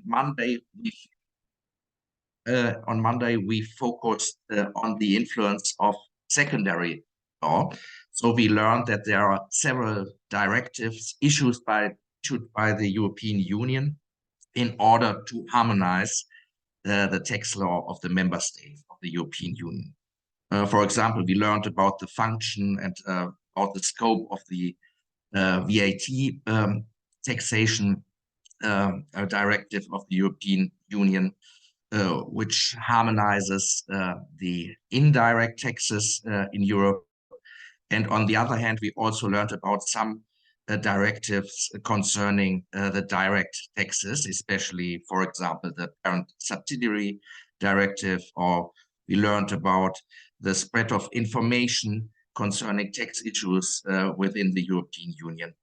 Monday, we focused on the influence of secondary law. So we learned that there are several directives issued by the European Union in order to harmonize the tax law of the member states of the European Union. For example, we learned about the function and about the scope of the VAT taxation directive of the European Union, which harmonizes the indirect taxes in Europe. And on the other hand, we also learned about some directives concerning the direct taxes, especially, for example, the parent subsidiary directive, or we learned about the spread of information concerning tax issues within the European Union.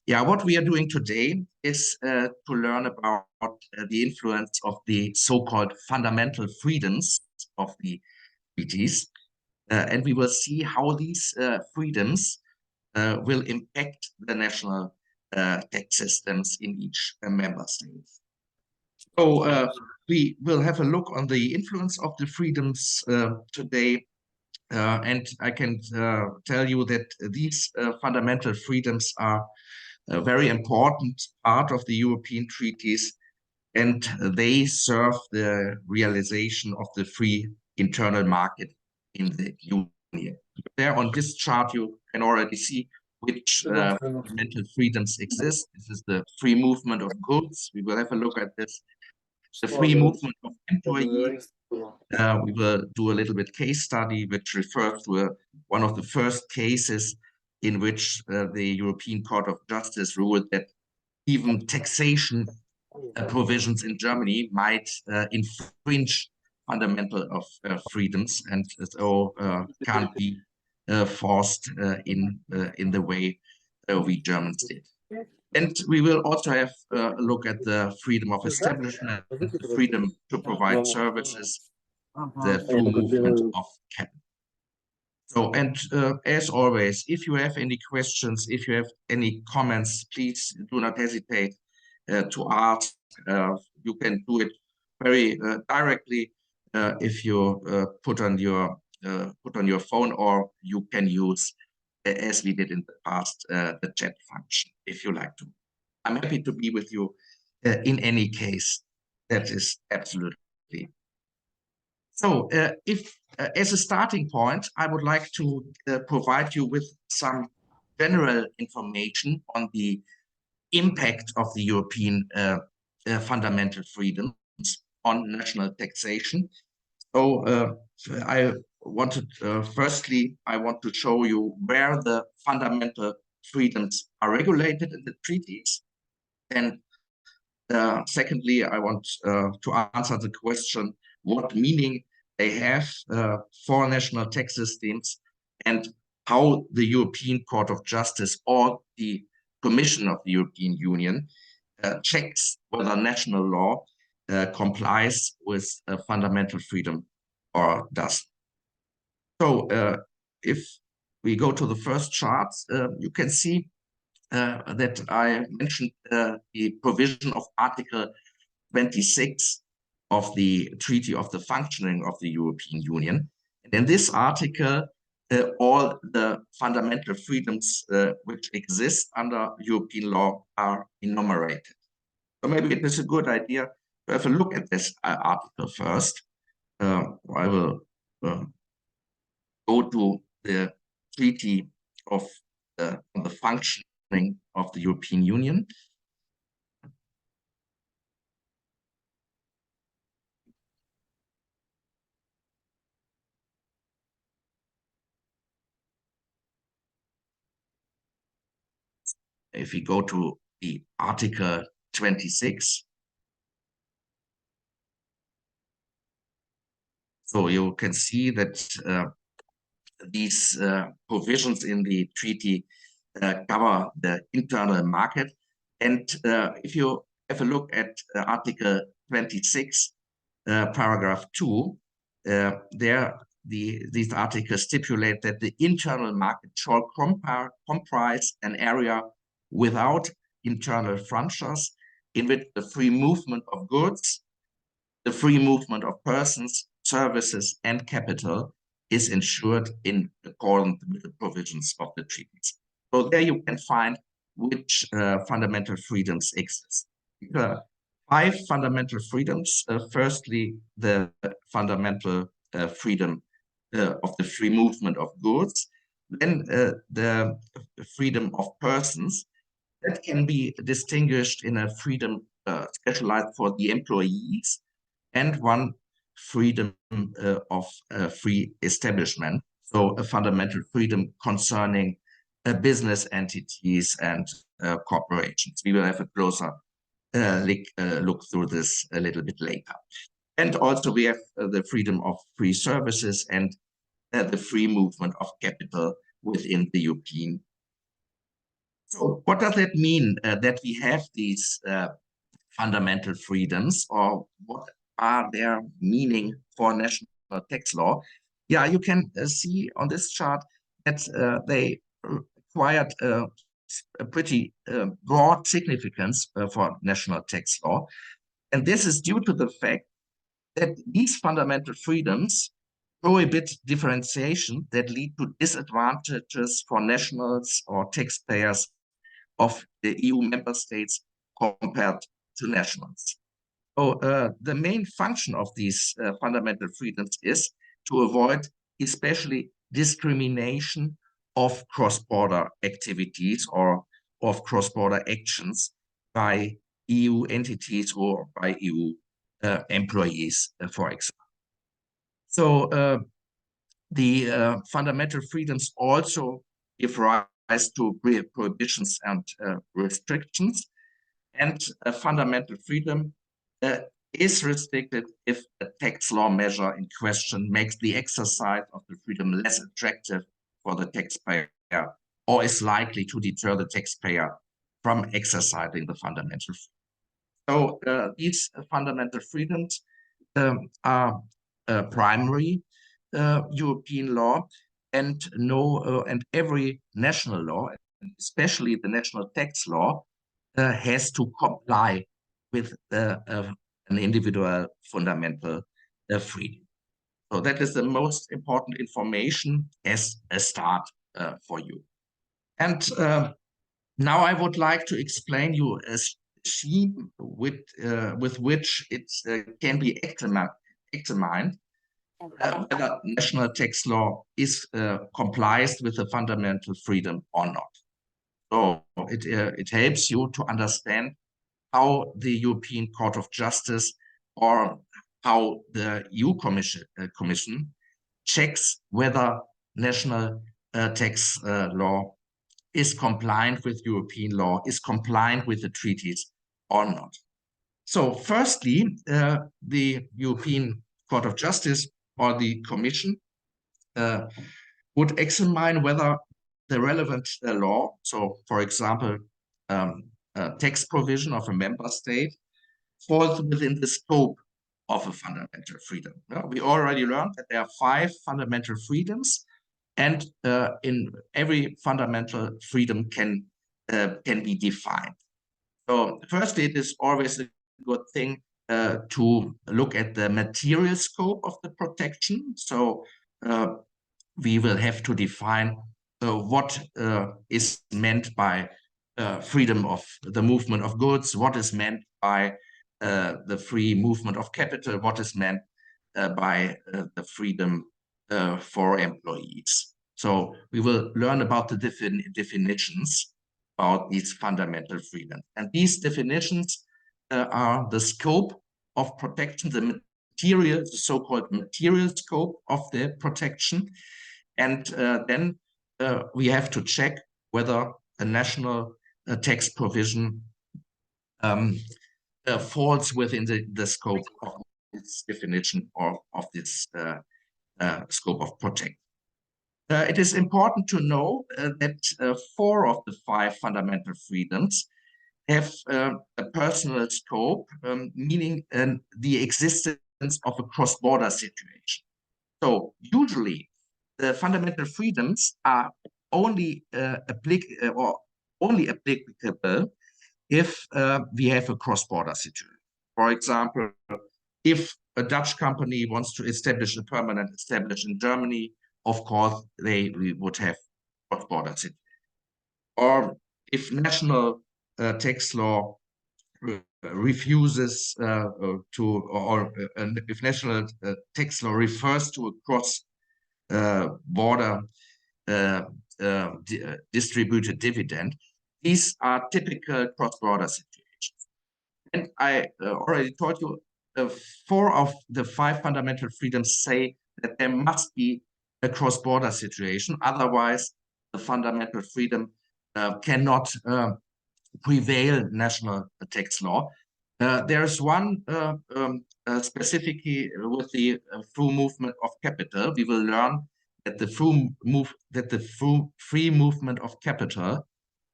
Yeah, what we are doing today is to learn about the influence of the so-called fundamental freedoms of the treaties. And we will see how these freedoms will impact the national tax systems in each member state. So we will have a look on the influence of the freedoms today. And I can tell you that these fundamental freedoms are a very important part of the European treaties, and they serve the realization of the free internal market in the Union. There on this chart, you can already see which fundamental freedoms exist. This is the free movement of goods. We will have a look at this. The free movement of employees. We will do a little bit case study, which refers to one of the first cases in which the European Court of Justice ruled that even taxation provisions in Germany might infringe fundamental freedoms, and so can't be forced in the way we Germans did. And we will also have a look at the freedom of establishment, the freedom to provide services, the free movement of capital. So, and as always, if you have any questions, if you have any comments, please do not hesitate to ask. You can do it very directly if you put on your phone, or you can use, as we did in the past, the chat function, if you like to. I'm happy to be with you in any case. That is absolutely. So if, as a starting point, I would like to provide you with some general information on the impact of the European fundamental freedoms on national taxation. So I wanted, firstly, I want to show you where the fundamental freedoms are regulated in the treaties. And secondly, I want to answer the question, what meaning they have for national tax systems, and how the European Court of Justice or the Commission of the European Union checks whether national law complies with fundamental freedom or doesn't. So if we go to the first chart, you can see that I mentioned the provision of Article 26 of the Treaty of the Functioning of the European Union. And in this article, all the fundamental freedoms which exist under European law are enumerated. So maybe it is a good idea to have a look at this article first. I will go to the Treaty of the Functioning of the European Union. If we go to the Article 26, so you can see that these provisions in the treaty cover the internal market. And if you have a look at Article 26, paragraph 2, these articles stipulate that the internal market shall comprise an area without internal frontiers in which the free movement of goods, the free movement of persons, services, and capital is ensured in accordance with the provisions of the treaties. So there you can find which fundamental freedoms exist. 5 fundamental freedoms. Firstly, the fundamental freedom of the free movement of goods. Then the freedom of persons. That can be distinguished in a freedom specialized for the employees, and one freedom of free establishment. So a fundamental freedom concerning business entities and corporations. We will have a closer look through this a little bit later. And also we have the freedom of free services and the free movement of capital within the European. So what does that mean that we have these fundamental freedoms, or what are their meaning for national tax law? Yeah, you can see on this chart that they acquired a pretty broad significance for national tax law. And this is due to the fact that these fundamental freedoms prohibit differentiation that lead to disadvantages for nationals or taxpayers of the EU member states compared to nationals. So the main function of these fundamental freedoms is to avoid especially discrimination of cross-border activities or of cross-border actions by EU entities or by EU employees, for example. So the fundamental freedoms also give rise to prohibitions and restrictions, and a fundamental freedom is restricted if a tax law measure in question makes the exercise of the freedom less attractive for the taxpayer, or is likely to deter the taxpayer from exercising the fundamental freedom. So these fundamental freedoms are primary European law, and and every national law, especially the national tax law, has to comply with an individual fundamental freedom. So that is the most important information as a start for you. And now I would like to explain you a scheme with which it can be examined whether national tax law is complies with the fundamental freedom or not. So it helps you to understand how the European Court of Justice or how the EU Commission checks whether national tax law is compliant with European law, is compliant with the treaties or not. So firstly, the European Court of Justice or the Commission would examine whether the relevant law, so for example, tax provision of a member state, falls within the scope of a fundamental freedom. We already learned that there are 5 fundamental freedoms, and in every fundamental freedom can be defined. So firstly, it is always a good thing to look at the material scope of the protection. So we will have to define what is meant by freedom of the movement of goods, what is meant by the free movement of capital, what is meant by the freedom for employees. So we will learn about the definitions about these fundamental freedoms. And these definitions are the scope of protection, the material, the so-called material scope of the protection. And then we have to check whether a national tax provision falls within the scope of this definition or of this scope of protection. It is important to know that 4 of the 5 fundamental freedoms have a personal scope, meaning the existence of a cross-border situation. So usually the fundamental freedoms are only applicable if we have a cross-border situation. For example, if a Dutch company wants to establish a permanent establishment in Germany, of course, we would have cross-border situation. Or if national tax law refuses if national tax law refers to a cross-border distributed dividend, these are typical cross-border situations. And I already told you, 4 of the 5 fundamental freedoms say that there must be a cross-border situation. Otherwise, the fundamental freedom cannot prevail national tax law. There's one specifically with the free movement of capital. We will learn that the free movement of capital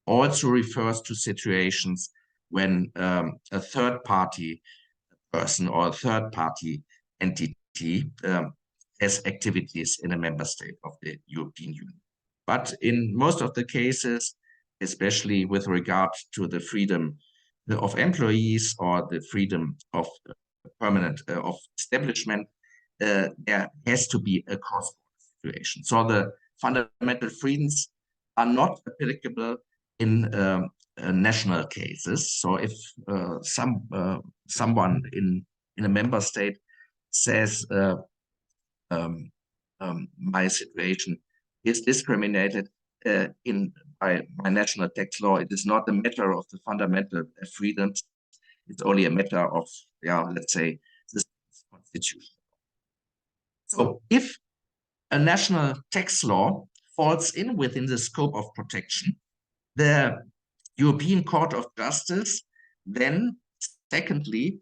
also refers to situations when a third-party person or a third-party entity has activities in a member state of the European Union. But in most of the cases, especially with regard to the freedom of employees or the freedom of permanent of establishment, there has to be a cross-border situation. So the fundamental freedoms are not applicable in national cases. So if someone in a member state says my situation is discriminated by national tax law, it is not a matter of the fundamental freedoms. It's only a matter of, let's say, the constitution. So if a national tax law falls within the scope of protection, the European Court of Justice then, secondly,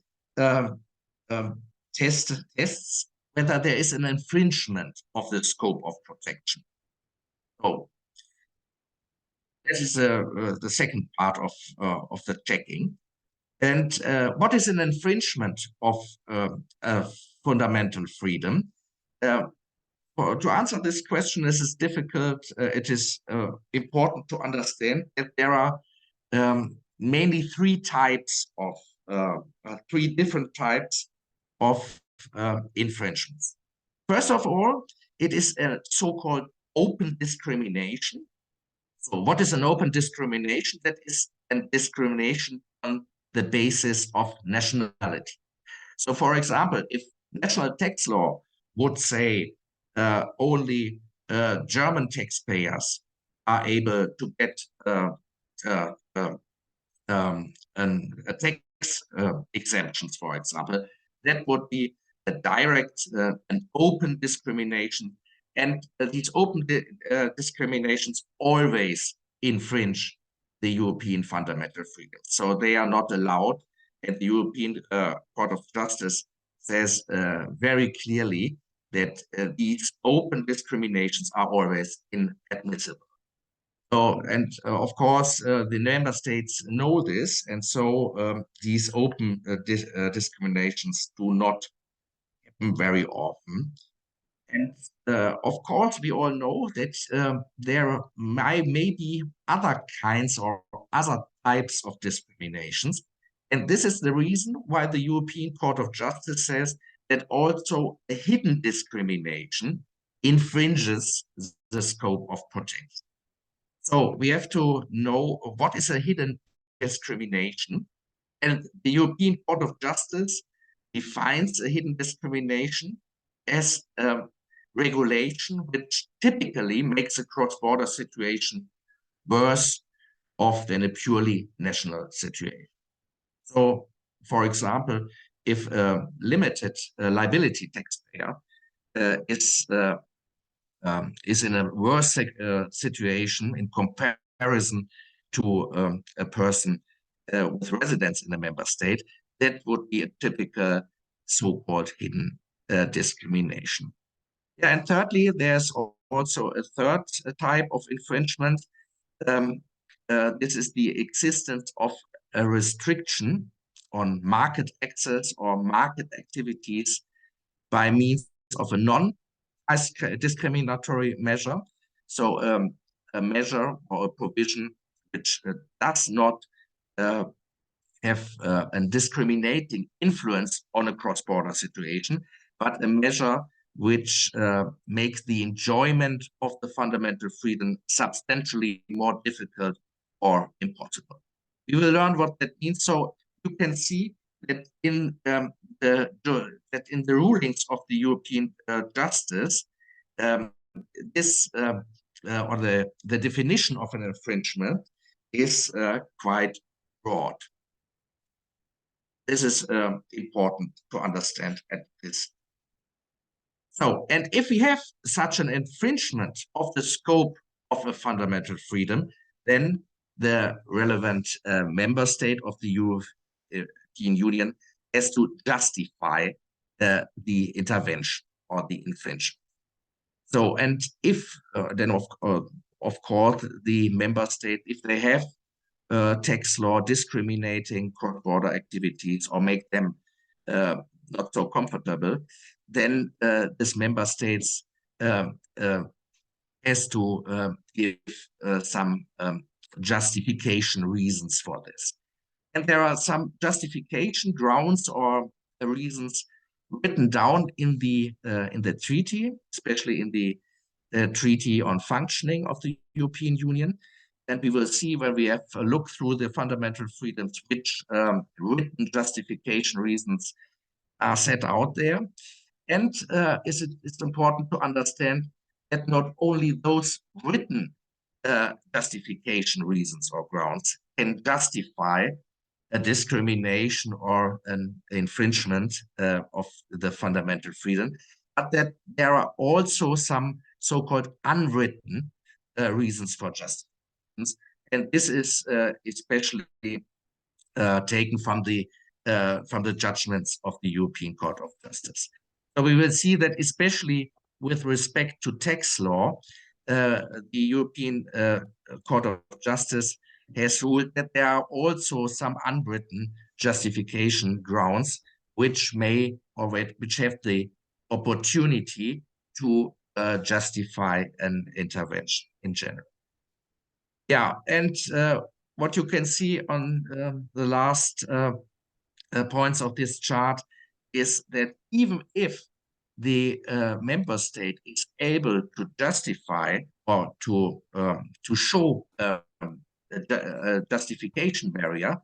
tests whether there is an infringement of the scope of protection. So this is the second part of the checking. And what is an infringement of fundamental freedom? To answer this question, this is difficult. It is important to understand that there are mainly 3 types of 3 different types of infringements. First of all, it is a so-called open discrimination. So what is an open discrimination? That is a discrimination on the basis of nationality. So for example, if national tax law would say only German taxpayers are able to get tax exemptions, for example, that would be a direct and open discrimination. And these open discriminations always infringe the European fundamental freedoms. So they are not allowed. And the European Court of Justice says very clearly that these open discriminations are always inadmissible. So, and of course, the member states know this, and so these open discriminations do not happen very often. And of course, we all know that there may be other kinds or other types of discriminations. And this is the reason why the European Court of Justice says that also a hidden discrimination infringes the scope of protection. So we have to know what is a hidden discrimination. And the European Court of Justice defines a hidden discrimination as regulation which typically makes a cross-border situation worse off than a purely national situation. So, for example, if a limited liability taxpayer is in a worse situation in comparison to a person with residence in a member state, that would be a typical so-called hidden discrimination. Yeah, and thirdly, there's also a third type of infringement. This is the existence of a restriction on market access or market activities by means of a non-discriminatory measure. So a measure or a provision which does not have a discriminating influence on a cross-border situation, but a measure which makes the enjoyment of the fundamental freedom substantially more difficult or impossible. We will learn what that means. So you can see that in the rulings of the European Justice, this or the definition of an infringement is quite broad. This is important to understand at this. So, and if we have such an infringement of the scope of a fundamental freedom, then the relevant member state of the European Union has to justify the intervention or the infringement. So, and if then of course the member state, if they have tax law discriminating cross-border activities or make them not so comfortable, then this member states has to give some justification reasons for this. And there are some justification grounds or reasons written down in the treaty, especially in the Treaty on Functioning of the European Union. And we will see when we have a look through the fundamental freedoms, which written justification reasons are set out there. And it's important to understand that not only those written justification reasons or grounds can justify a discrimination or an infringement of the fundamental freedom, but that there are also some so-called unwritten reasons for justice. And this is especially taken from the judgments of the European Court of Justice. So we will see that especially with respect to tax law, the European Court of Justice has ruled that there are also some unwritten justification grounds which may or which have the opportunity to justify an intervention in general. Yeah, and what you can see on the last points of this chart is that even if the member state is able to justify or to show a justification barrier,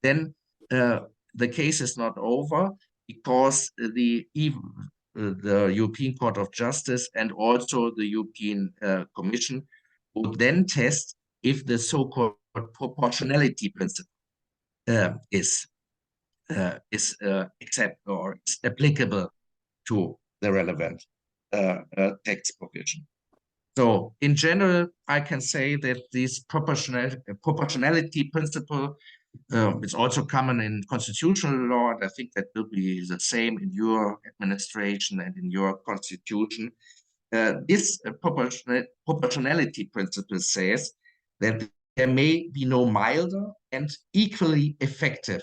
then the case is not over, because the European Court of Justice and also the European Commission would then test if the so-called proportionality principle is accepted or is applicable to the relevant tax provision. So in general, I can say that this proportionality principle is also common in constitutional law, and I think that will be the same in your administration and in your constitution. This proportionality principle says that there may be no milder and equally effective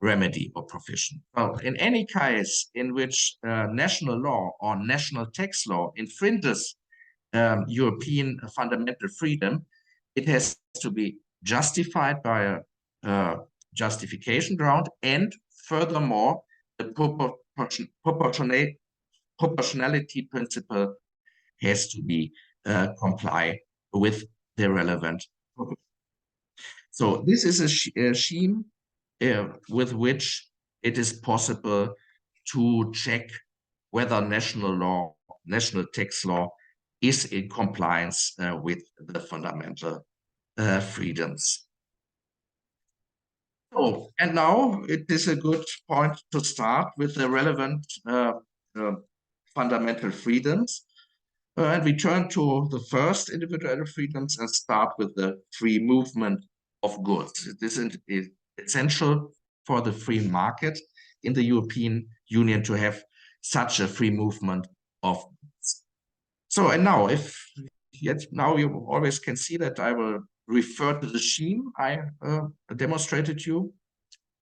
remedy or provision. Well, in any case in which national law or national tax law infringes European fundamental freedom, it has to be justified by a justification ground, and furthermore, the proportionality principle has to be comply with the relevant provision. So this is a scheme with which it is possible to check whether national law, national tax law, is in compliance with the fundamental freedoms. Oh, and now it is a good point to start with the relevant fundamental freedoms. And we turn to the first individual freedoms and start with the free movement of goods. This is essential for the free market in the European Union to have such a free movement of goods. So, and now, now you always can see that I will refer to the scheme I demonstrated you.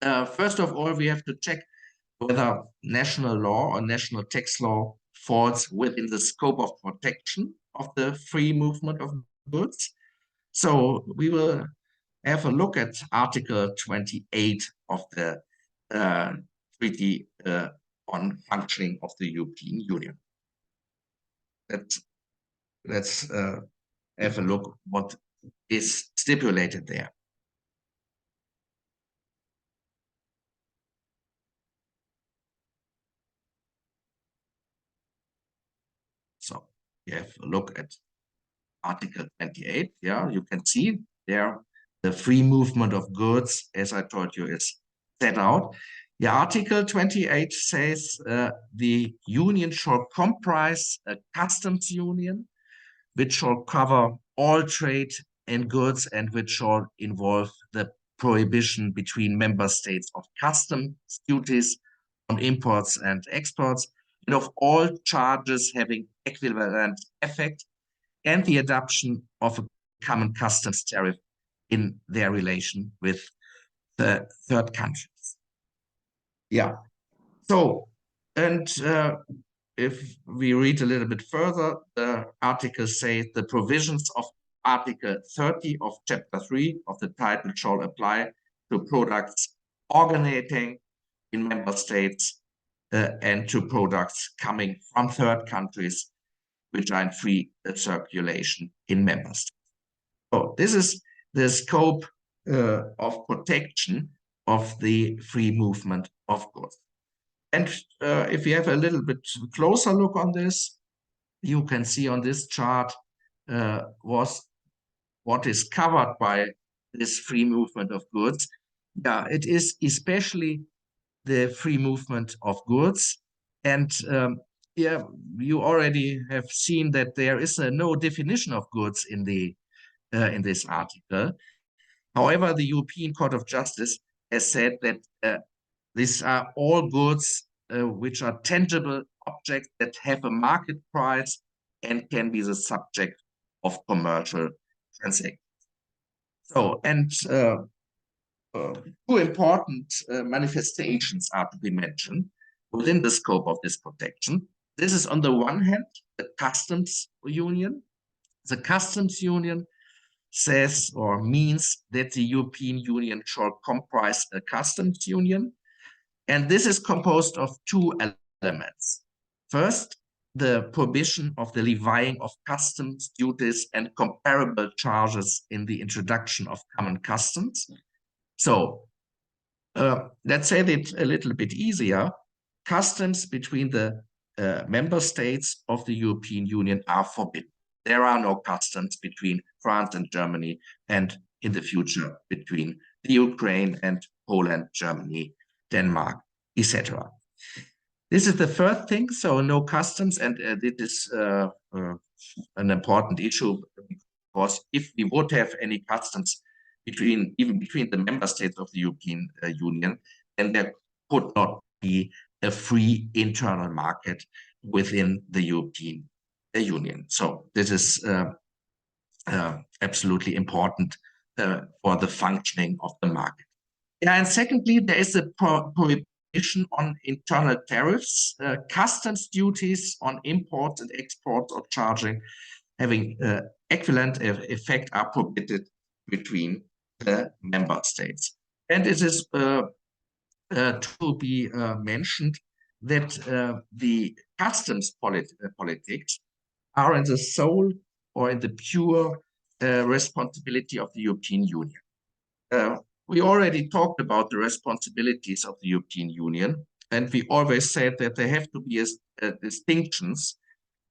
First of all, we have to check whether national law or national tax law falls within the scope of protection of the free movement of goods. So we will have a look at Article 28 of the Treaty on Functioning of the European Union. Let's have a look what is stipulated there. So you have a look at Article 28. Yeah, you can see there the free movement of goods, as I told you, is set out. The Article 28 says the union shall comprise a customs union, which shall cover all trade in goods and which shall involve the prohibition between member states of customs duties on imports and exports, and of all charges having equivalent effect, and the adoption of a common customs tariff in their relation with the third countries. Yeah. So, and if we read a little bit further, the article says the provisions of Article 30 of Chapter 3 of the title shall apply to products originating in member states and to products coming from third countries which are in free circulation in member states. So this is the scope of protection of the free movement of goods. And if you have a little bit closer look on this, you can see on this chart what is covered by this free movement of goods. Yeah, it is especially the free movement of goods. And yeah, you already have seen that there is no definition of goods in the in this article. However, the European Court of Justice has said that these are all goods which are tangible objects that have a market price and can be the subject of commercial transactions. So, and two important manifestations are to be mentioned within the scope of this protection. This is on the one hand, the customs union. The customs union says or means that the European Union shall comprise a customs union. And this is composed of two elements. First, the prohibition of the levying of customs duties and comparable charges in the introduction of common customs. So let's say it a little bit easier. Customs between the member states of the European Union are forbidden. There are no customs between France and Germany, and in the future between the Ukraine and Poland, Germany, Denmark, etc. This is the first thing, so no customs, and it is an important issue, because if we would have any customs even between the member states of the European Union, then there could not be a free internal market within the European Union. So this is absolutely important for the functioning of the market. Yeah, and secondly, there is a prohibition on internal tariffs, customs duties on imports and exports or charging having equivalent effect are prohibited between the member states. And it is to be mentioned that the customs politics are in the sole or in the pure responsibility of the European Union. We already talked about the responsibilities of the European Union, and we always said that there have to be distinctions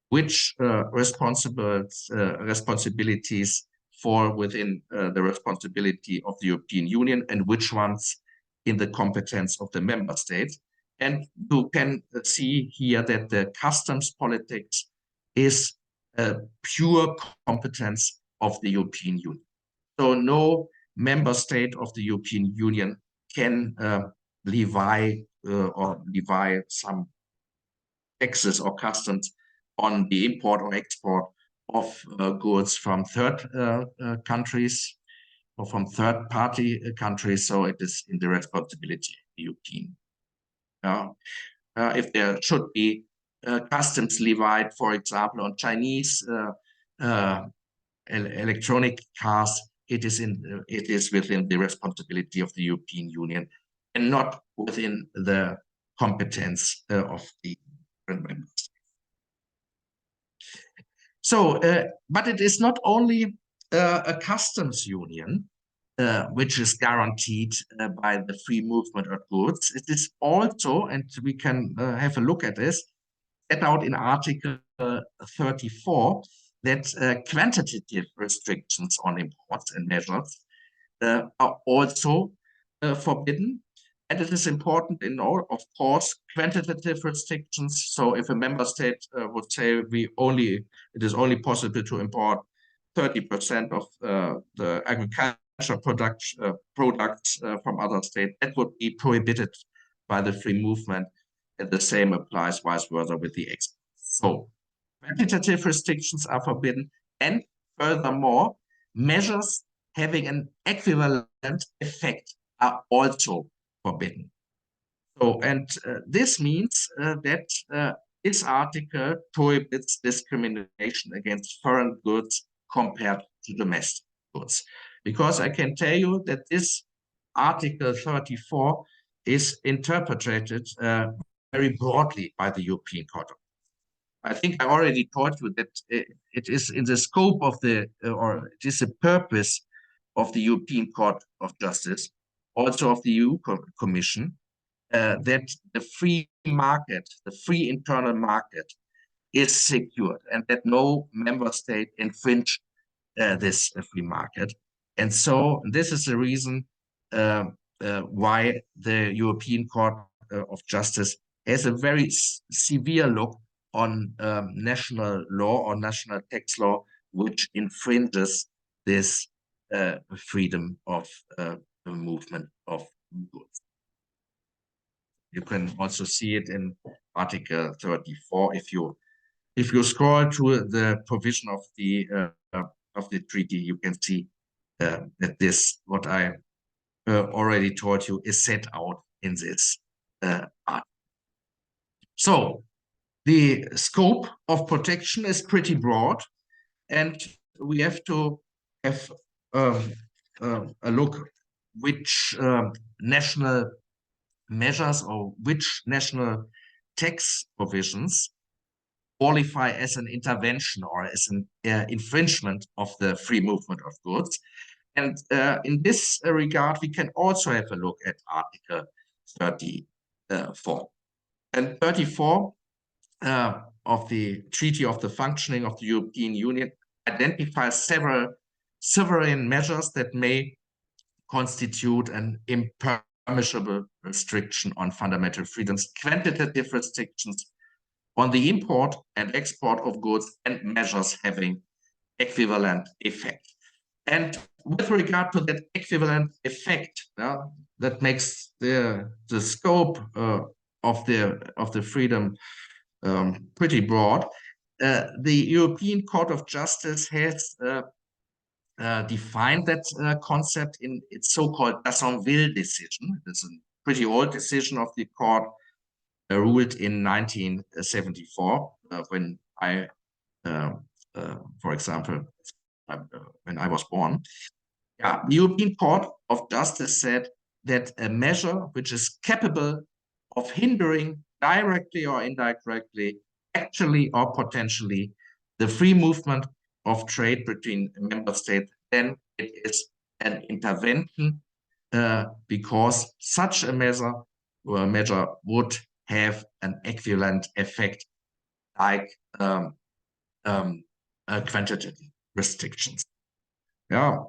which responsibilities fall within the responsibility of the European Union and which ones in the competence of the member states. And you can see here that the customs politics is a pure competence of the European Union. So no member state of the European Union can levy some taxes or customs on the import or export of goods from third countries or from third-party countries. So it is in the responsibility of the European. If there should be customs levied, for example, on Chinese electronic cars, it is within the responsibility of the European Union and not within the competence of the member states. So, but it is not only a customs union, which is guaranteed by the free movement of goods. It is also, and we can have a look at this, set out in Article 34, that quantitative restrictions on imports and measures are also forbidden. And it is important in all, of course, quantitative restrictions. So if a member state would say it is only possible to import 30% of the agricultural products from other states, that would be prohibited by the free movement. And the same applies vice versa with the exports. So quantitative restrictions are forbidden, and furthermore, measures having an equivalent effect are also forbidden. So, and this means that this article prohibits discrimination against foreign goods compared to domestic goods. Because I can tell you that this Article 34 is interpreted very broadly by the European Court. I think I already told you that it is in the scope of or it is the purpose of the European Court of Justice, also of the EU Commission, that the free market, the free internal market, is secured and that no member state infringe this free market. And so this is the reason why the European Court of Justice has a very severe look on national law or national tax law, which infringes this freedom of movement of goods. You can also see it in Article 34. If you scroll to the provision of the treaty, you can see that this, what I already told you, is set out in this article. So the scope of protection is pretty broad, and we have to have a look which national measures or which national tax provisions qualify as an intervention or as an infringement of the free movement of goods. And in this regard, we can also have a look at Article 34. And 34 of the Treaty of the Functioning of the European Union identifies several sovereign measures that may constitute an impermissible restriction on fundamental freedoms, quantitative restrictions on the import and export of goods, and measures having equivalent effect. And with regard to that equivalent effect, that makes the scope of the freedom pretty broad. The European Court of Justice has defined that concept in its so-called Dassonville decision. It's a pretty old decision of the court, ruled in 1974, when I, for example, when I was born. Yeah, the European Court of Justice said that a measure which is capable of hindering directly or indirectly, actually or potentially, the free movement of trade between member states, then it is an intervention, because such a measure would have an equivalent effect like quantitative restrictions. Yeah,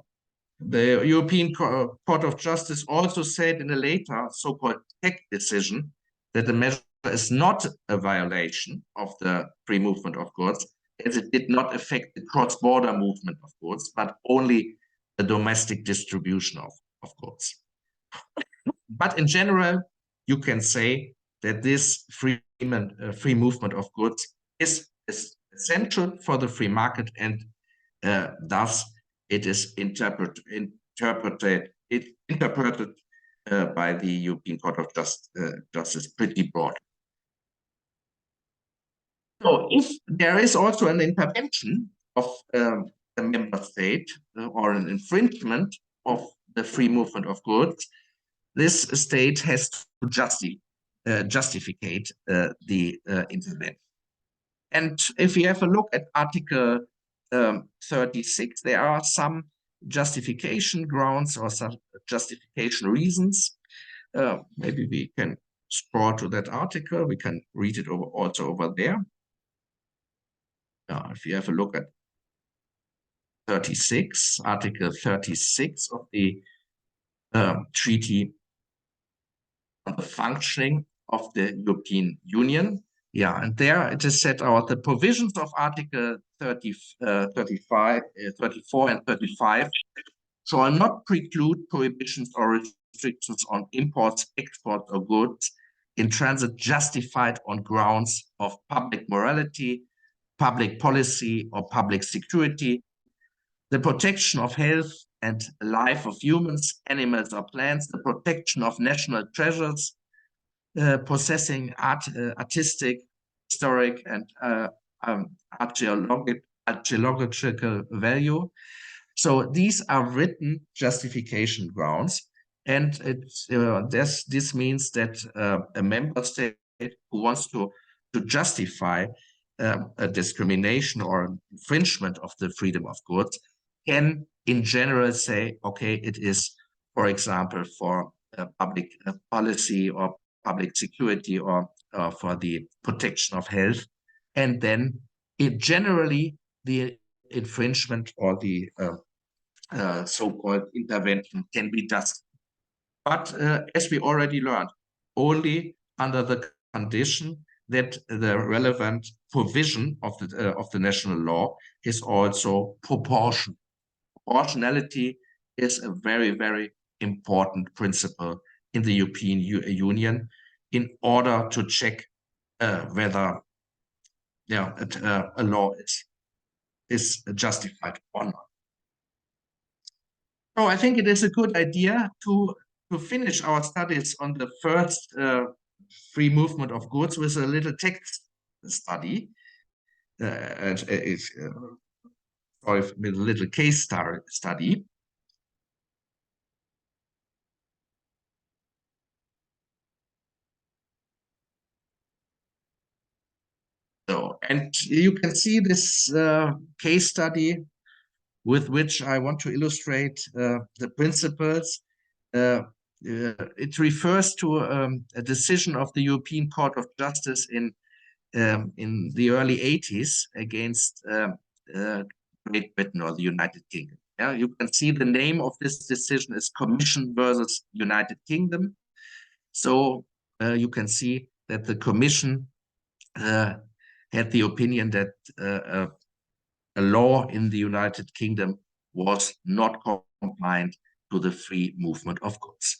the European Court of Justice also said in a later so-called tech decision that the measure is not a violation of the free movement of goods, as it did not affect the cross-border movement of goods, but only the domestic distribution of goods. But in general, you can say that this free movement of goods is essential for the free market, and thus it is interpreted by the European Court of Justice pretty broad. So if there is also an intervention of a member state or an infringement of the free movement of goods, this state has to justificate the intervention. And if we have a look at Article 36, there are some justification grounds or some justification reasons. Maybe we can scroll to that article. We can read it also over there. If you have a look at 36, Article 36 of the Treaty on the Functioning of the European Union. Yeah, and there it is set out the provisions of Article 34 and 35 shall not preclude prohibitions or restrictions on imports, exports, or goods in transit justified on grounds of public morality, public policy, or public security, the protection of health and life of humans, animals, or plants, the protection of national treasures, possessing artistic, historic, and archaeological value. So these are written justification grounds, and this means that a member state who wants to justify a discrimination or infringement of the freedom of goods can, in general, say, okay, it is, for example, for public policy or public security or for the protection of health, and then generally the infringement or the so-called intervention can be justified. But as we already learned, only under the condition that the relevant provision of the national law is also proportional. Proportionality is a very, very important principle in the European Union in order to check whether a law is justified or not. So I think it is a good idea to finish our studies on the first free movement of goods with a little text study, with a little case study. So, and you can see this case study with which I want to illustrate the principles. It refers to a decision of the European Court of Justice in the early 80s against Great Britain or the United Kingdom. Yeah, you can see the name of this decision is Commission versus United Kingdom. So you can see that the Commission had the opinion that a law in the United Kingdom was not compliant to the free movement of goods.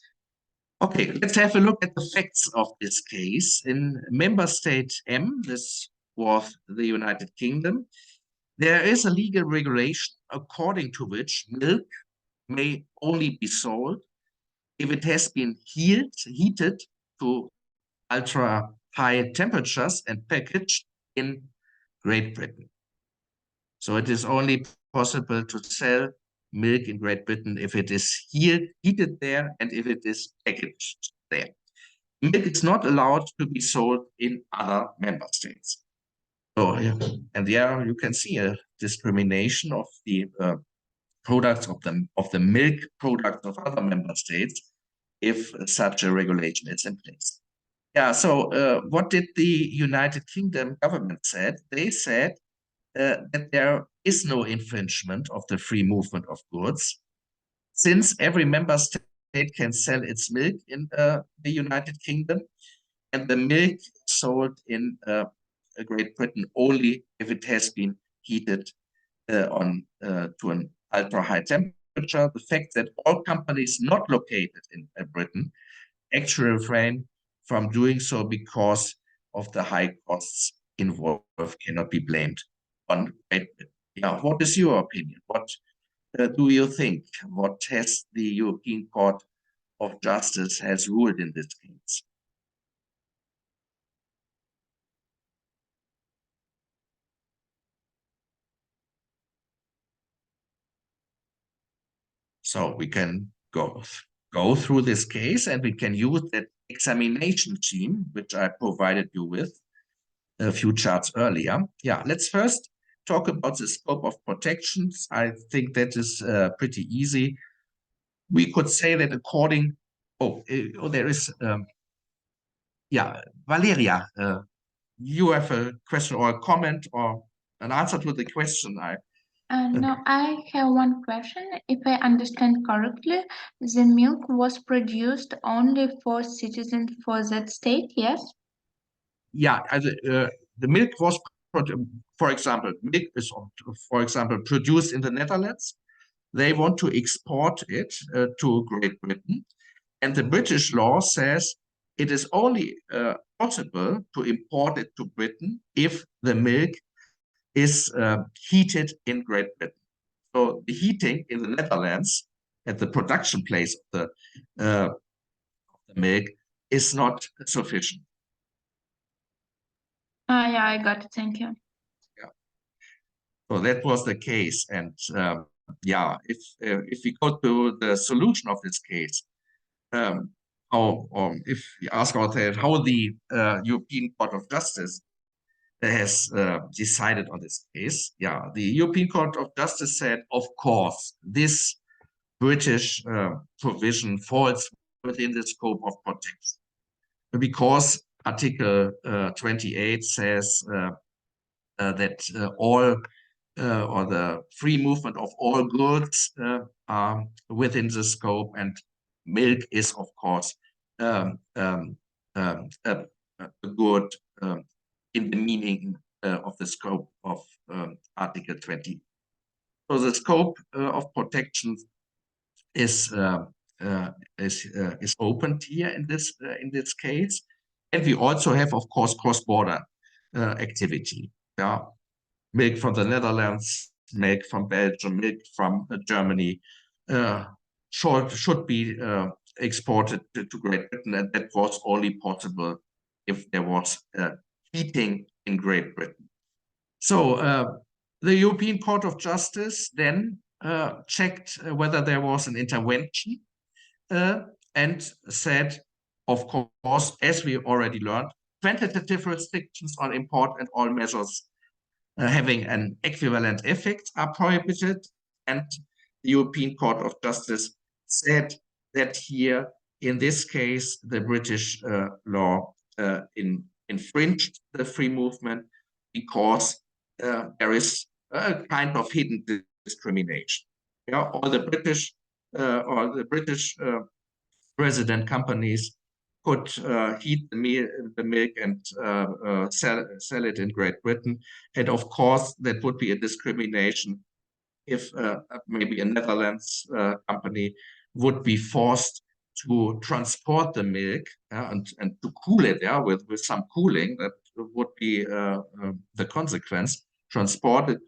Okay, let's have a look at the facts of this case. In Member State M, this was the United Kingdom, there is a legal regulation according to which milk may only be sold if it has been heated to ultra high temperatures and packaged in Great Britain. So it is only possible to sell milk in Great Britain if it is heated there and if it is packaged there. Milk is not allowed to be sold in other member states. So, and there you can see a discrimination of the products of the milk products of other member states if such a regulation is in place. Yeah, so what did the United Kingdom government said? They said that there is no infringement of the free movement of goods, since every member state can sell its milk in the United Kingdom, and the milk is sold in Great Britain only if it has been heated to an ultra high temperature. The fact that all companies not located in Britain actually refrain from doing so because of the high costs involved cannot be blamed on Great Britain. Yeah, what is your opinion? What do you think? What has the European Court of Justice has ruled in this case? So we can go through this case, and we can use that examination scheme, which I provided you with a few charts earlier. Yeah, let's first talk about the scope of protections. I think that is pretty easy. We could say that according, there is, yeah, Valeria, you have a question or a comment or an answer to the question? No, I have one question. If I understand correctly, the milk was produced only for citizens for that state, yes? Yeah, the milk was, for example, milk is, for example, produced in the Netherlands. They want to export it to Great Britain. And the British law says it is only possible to import it to Britain if the milk is heated in Great Britain. So the heating in the Netherlands at the production place of the milk is not sufficient. Yeah, I got it. Thank you. Yeah. So that was the case, and yeah, if we go to the solution of this case, if we ask ourselves how the European Court of Justice has decided on this case, yeah, the European Court of Justice said, of course, this British provision falls within the scope of protection, because Article 28 says that all or the free movement of all goods are within the scope, and milk is, of course, a good in the meaning of the scope of Article 20. So the scope of protection is opened here in this case, and we also have, of course, cross-border activity. Yeah, milk from the Netherlands, milk from Belgium, milk from Germany should be exported to Great Britain, and that was only possible if there was heating in Great Britain. So the European Court of Justice then checked whether there was an intervention and said, of course, as we already learned, quantitative restrictions on import and all measures having an equivalent effect are prohibited. And the European Court of Justice said that here, in this case, the British law infringed the free movement because there is a kind of hidden discrimination. Yeah, all the British resident companies could heat the milk and sell it in Great Britain. And of course, that would be a discrimination if maybe a Netherlands company would be forced to transport the milk and to cool it with some cooling. That would be the consequence. Transported,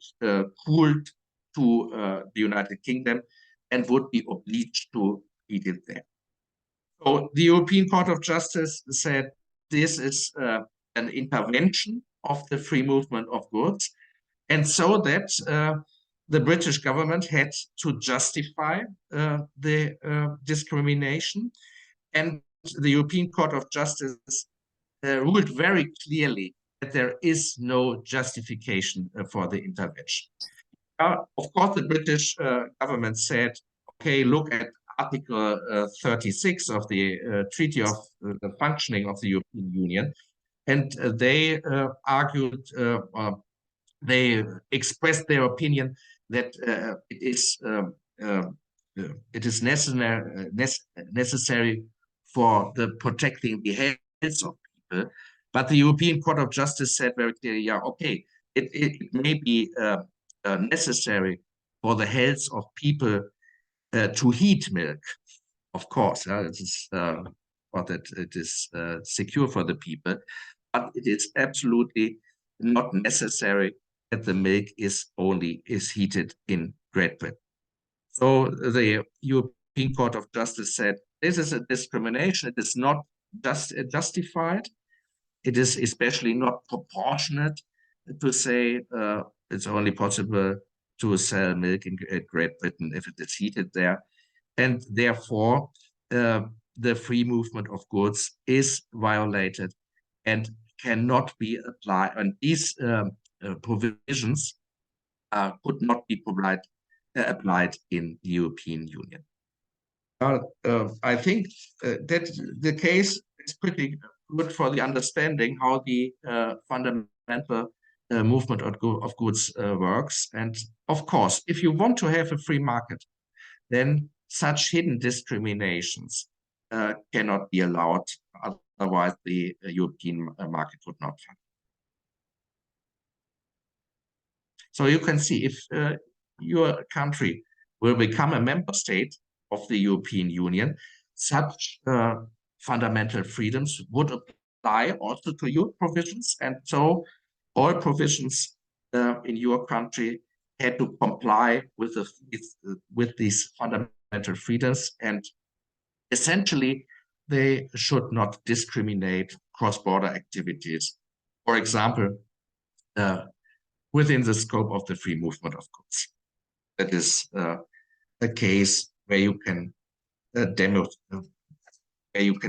cooled to the United Kingdom, and would be obliged to eat it there. So the European Court of Justice said this is an intervention of the free movement of goods, and so that the British government had to justify the discrimination, and the European Court of Justice ruled very clearly that there is no justification for the intervention. Of course, the British government said, okay, look at Article 36 of the Treaty of the Functioning of the European Union, and they argued, they expressed their opinion that it is necessary for the protecting the health of people. But the European Court of Justice said very clearly, yeah, okay, it may be necessary for the health of people to heat milk, of course. It is not that it is secure for the people, but it is absolutely not necessary that the milk is heated in Great Britain. So the European Court of Justice said this is a discrimination. It is not justified. It is especially not proportionate to say it's only possible to sell milk in Great Britain if it is heated there. and therefore the free movement of goods is violated and cannot be applied, and these provisions could not be applied in the European Union. I think that the case is pretty good for the understanding how the fundamental movement of goods works. And of course, if you want to have a free market, then such hidden discriminations cannot be allowed. Otherwise, the European market would not function. So you can see if your country will become a member state of the European Union, such fundamental freedoms would apply also to your provisions. And so all provisions in your country had to comply with these fundamental freedoms, and essentially they should not discriminate cross-border activities, for example, within the scope of the free movement of goods. That is a case where you can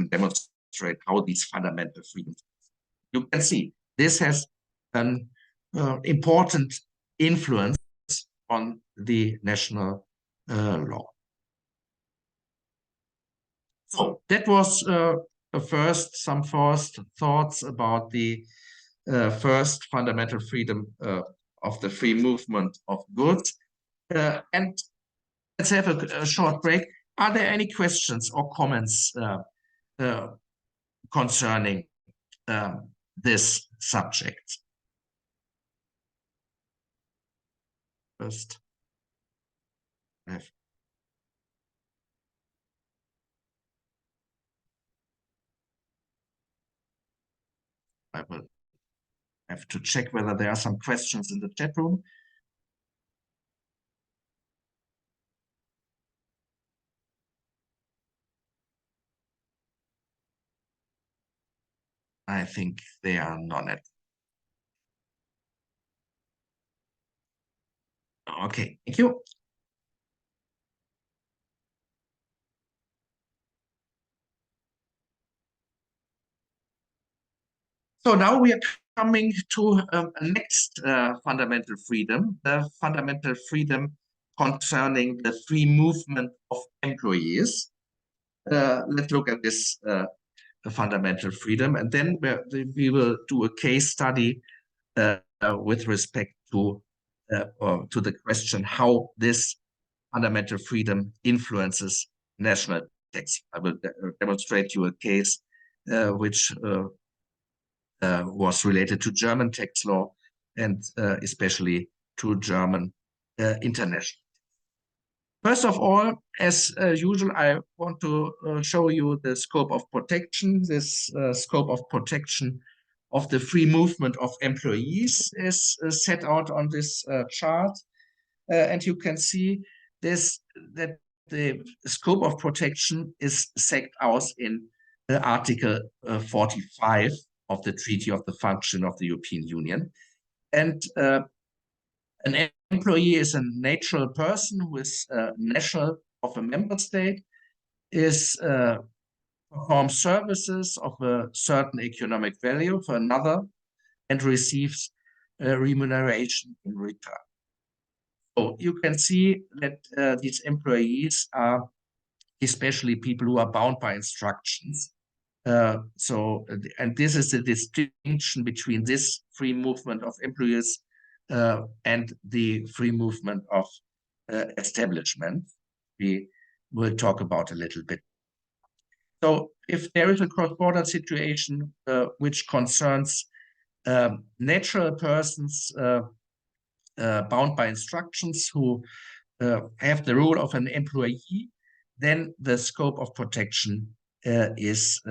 demonstrate how these fundamental freedoms. You can see this has an important influence on the national law. So that was some first thoughts about the first fundamental freedom of the free movement of goods. And let's have a short break. Are there any questions or comments concerning this subject? First, I will have to check whether there are some questions in the chat room. I think they are none. Okay, thank you. So now we are coming to next fundamental freedom, the fundamental freedom concerning the free movement of employees. Let's look at this fundamental freedom, and then we will do a case study with respect to the question how this fundamental freedom influences national tax. I will demonstrate you a case which was related to German tax law and especially to German international. First of all, as usual, I want to show you the scope of protection. This scope of protection of the free movement of employees is set out on this chart. And you can see that the scope of protection is set out in Article 45 of the Treaty of the Function of the European Union. And an employee is a natural person who is national of a member state, performs services of a certain economic value for another, and receives remuneration in return. So you can see that these employees are especially people who are bound by instructions. And this is the distinction between this free movement of employees and the free movement of establishment. We will talk about a little bit. So if there is a cross-border situation which concerns natural persons bound by instructions who have the role of an employee, then the scope of protection is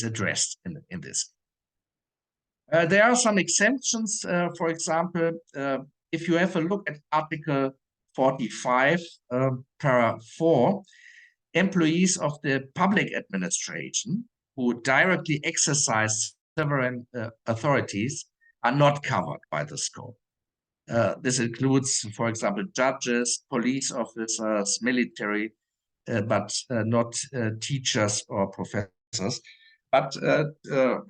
addressed in this. There are some exemptions. For example, if you have a look at Article 45, para 4, employees of the public administration who directly exercise sovereign authorities are not covered by the scope. This includes, for example, judges, police officers, military, but not teachers or professors. But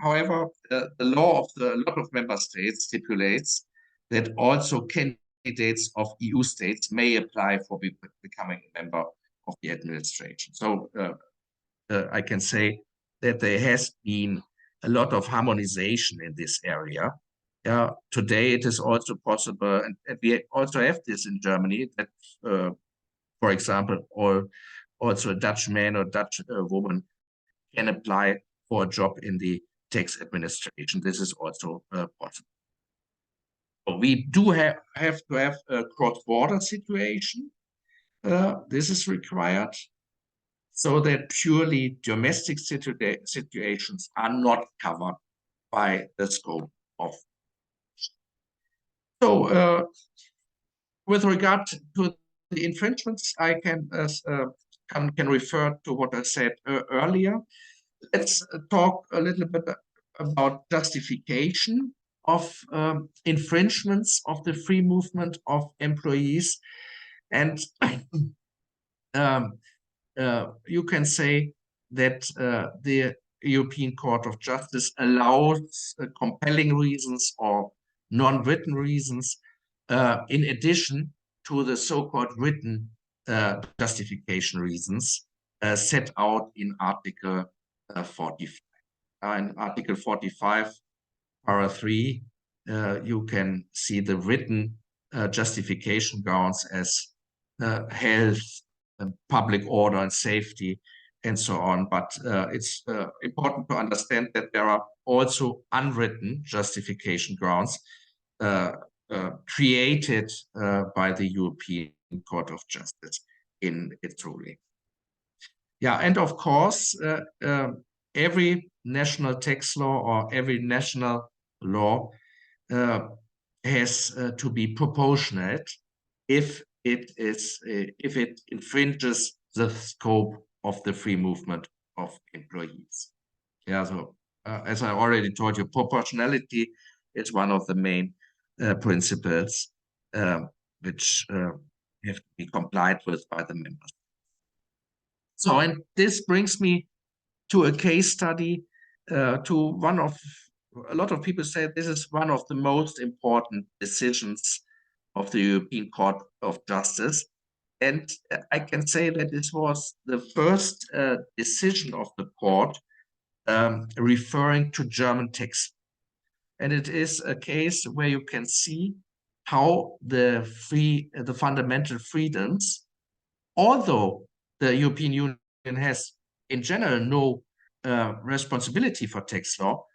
however, the law of a lot of member states stipulates that also candidates of EU states may apply for becoming a member of the administration. So I can say that there has been a lot of harmonization in this area. Today it is also possible, and we also have this in Germany, that, for example, also a Dutch man or Dutch woman can apply for a job in the tax administration. This is also possible. We do have to have a cross-border situation. This is required, so that purely domestic situations are not covered by the scope of. So with regard to the infringements, I can refer to what I said earlier. Let's talk a little bit about justification of infringements of the free movement of employees. And you can say that the European Court of Justice allows compelling reasons or non-written reasons in addition to the so-called written justification reasons set out in Article 45. In Article 45, Para 3, you can see the written justification grounds as health, public order and safety, and so on. But it's important to understand that there are also unwritten justification grounds created by the European Court of Justice in its ruling. Yeah, and of course, every national tax law or every national law has to be proportionate if it infringes the scope of the free movement of employees. Yeah, so as I already told you, proportionality is one of the main principles which have to be complied with by the members. So, and this brings me to a case study, to one of, a lot of people say this is one of the most important decisions of the European Court of Justice. And I can say that this was the first decision of the court referring to German tax. And it is a case where you can see how the fundamental freedoms, although the European Union has in general no responsibility for tax law,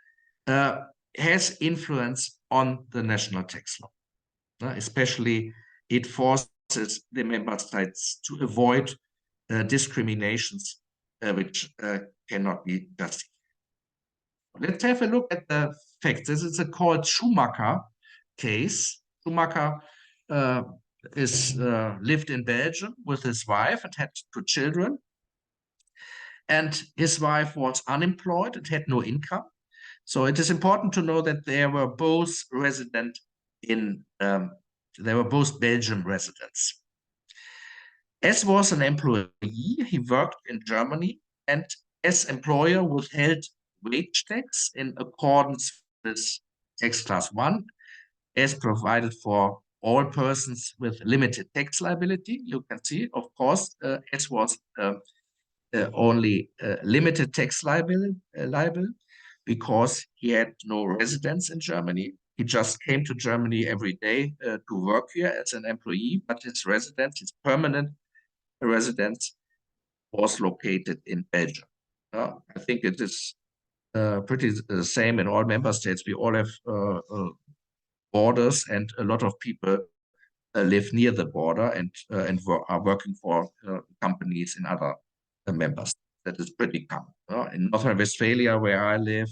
has influence on the national tax law. Especially it forces the member states to avoid discriminations which cannot be justified. Let's have a look at the facts. This is a called Schumacher case. Schumacher lived in Belgium with his wife and had 2 children. And his wife was unemployed and had no income. So it is important to know that they were both resident in, they were both Belgian residents. As was an employee, he worked in Germany, and as employer withheld wage tax in accordance with tax class 1, as provided for all persons with limited tax liability. You can see, of course, as was only limited tax liable because he had no residence in Germany. He just came to Germany every day to work here as an employee, but his residence, his permanent residence, was located in Belgium. I think it is pretty the same in all member states. We all have borders, and a lot of people live near the border and are working for companies in other members. That is pretty common. In North Rhine-Westphalia, where I live,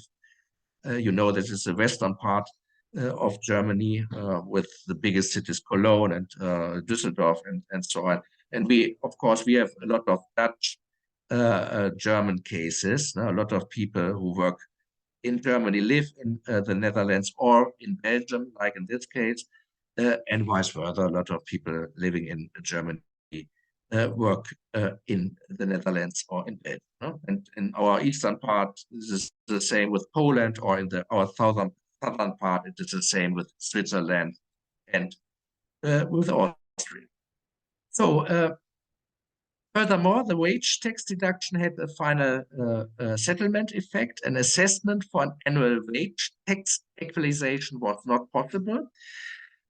you know, this is the western part of Germany with the biggest cities, Cologne and Düsseldorf and so on. And we, of course, we have a lot of Dutch German cases. A lot of people who work in Germany live in the Netherlands or in Belgium, like in this case. and vice versa. A lot of people living in Germany work in the Netherlands or in Belgium. No? And in our eastern part, this is the same with Poland, or in our southern part, it is the same with Switzerland and with Austria. So furthermore, the wage tax deduction had a final settlement effect. An assessment for an annual wage tax equalization was not possible.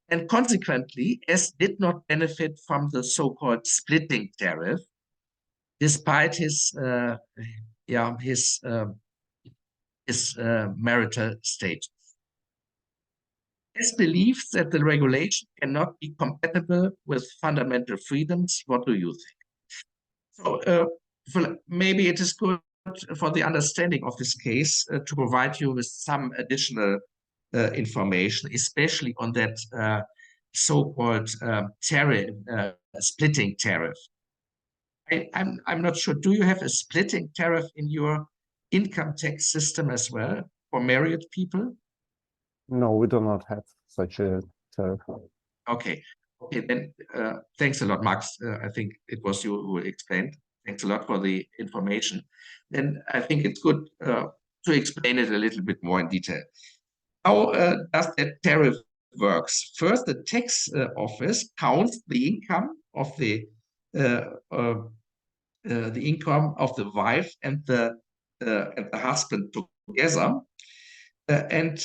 And consequently, S did not benefit from the so-called splitting tariff, despite his marital status. S believes that the regulation cannot be compatible with fundamental freedoms. What do you think? So maybe it is good for the understanding of this case to provide you with some additional information, especially on that so-called tariff, splitting tariff. I'm not sure. Do you have a splitting tariff in your income tax system as well for married people? No, we do not have such a tariff. Okay. Okay, then thanks a lot, Max. I think it was you who explained. Thanks a lot for the information. Then I think it's good to explain it a little bit more in detail. How does that tariff works? First, the tax office counts the income of the income of the wife and the husband together, and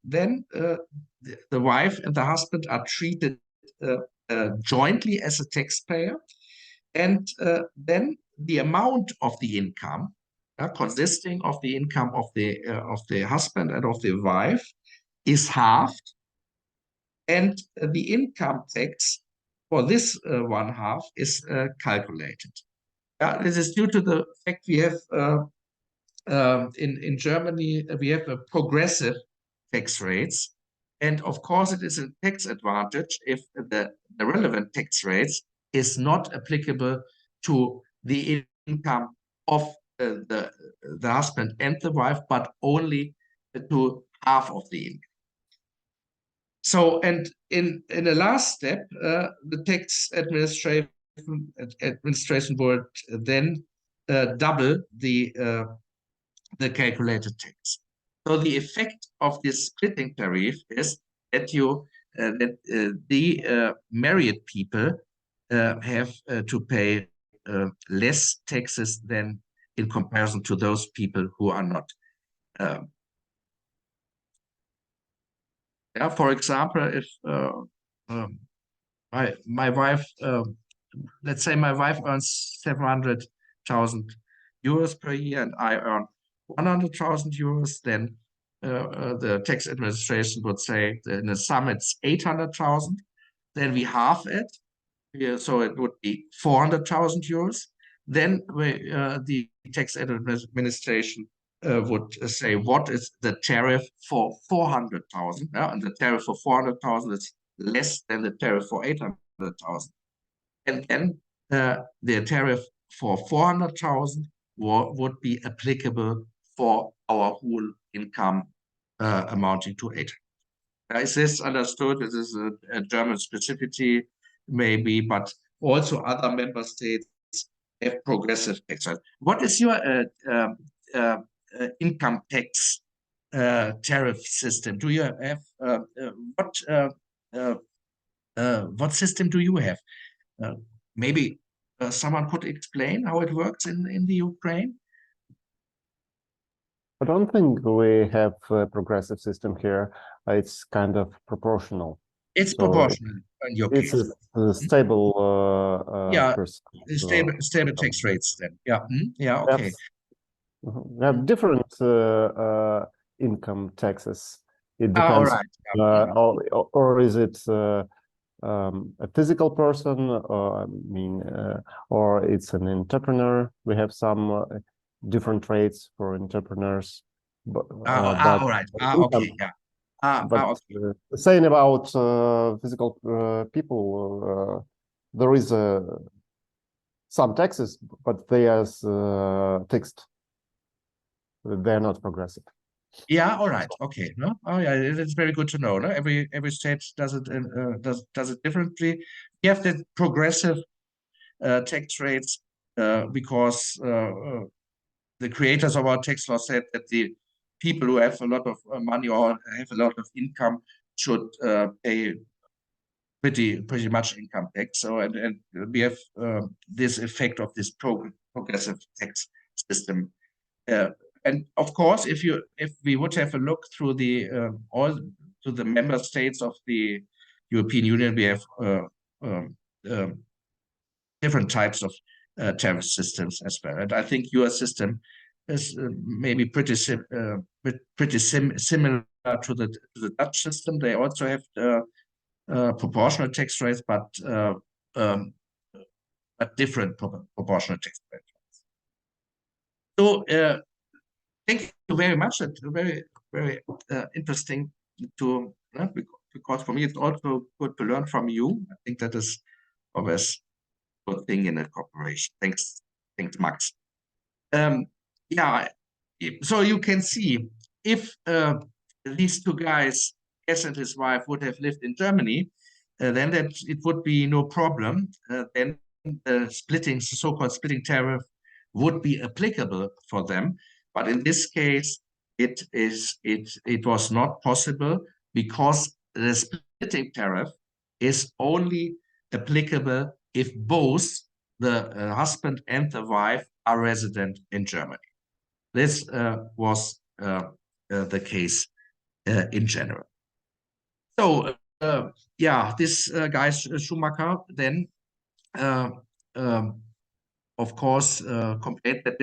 then the wife and the husband are treated jointly as a taxpayer, and then the amount of the income consisting of the income of the husband and of the wife is halved, and the income tax for this one half is calculated. This is due to the fact we have in Germany we have a progressive tax rates, and of course it is a tax advantage if the relevant tax rates is not applicable to the income of the husband and the wife, but only to half of the income. So, and in the last step, the tax administration would then double the calculated tax. So the effect of this splitting tariff is that the married people have to pay less taxes than in comparison to those people who are not. For example, if my wife, let's say my wife earns 700,000 euros per year and I earn 100,000 euros, then the tax administration would say in the sum it's 800,000. Then we half it, so it would be 400,000 euros. Then the tax administration would say what is the tariff for 400,000, and the tariff for 400,000 is less than the tariff for 800,000, and then the tariff for 400,000 would be applicable for our whole income amounting to 800,000. Is this understood? This is a German specificity, maybe, but also other member states have progressive tax rates. What is your income tax tariff system? Do you have what system do you have? Maybe someone could explain how it works in the Ukraine. I don't think we have a progressive system here. It's kind of proportional. It's proportional in your case. It's a stable stable tax rates then. Yeah, okay. We have different income taxes. It depends. Or is it a physical person, or it's an entrepreneur? We have some different rates for entrepreneurs. Saying about physical people, there is some taxes, but they are fixed. They're not progressive. Yeah, all right, okay. No, oh yeah, it's very good to know. No, every state does it does it differently. We have the progressive tax rates because the creators of our tax law said that the people who have a lot of money or have a lot of income should pay pretty much income tax. So and we have this effect of this progressive tax system. And of course, if we would have a look through the all to the member states of the European Union, we have different types of tariff systems as well. And I think your system is maybe pretty similar to the Dutch system. They also have proportional tax rates, but different proportional tax rates. So thank you very much. It's very interesting to because for me it's also good to learn from you. I think that is always a good thing in a cooperation. Thanks, Max. Yeah, so you can see if these two guys, S and his wife, would have lived in Germany, then that it would be no problem. Then the so-called splitting tariff would be applicable for them. But in this case, it was not possible because the splitting tariff is only applicable if both the husband and the wife are resident in Germany. This was the case in general. So yeah, this guy Schumacher then of course complained that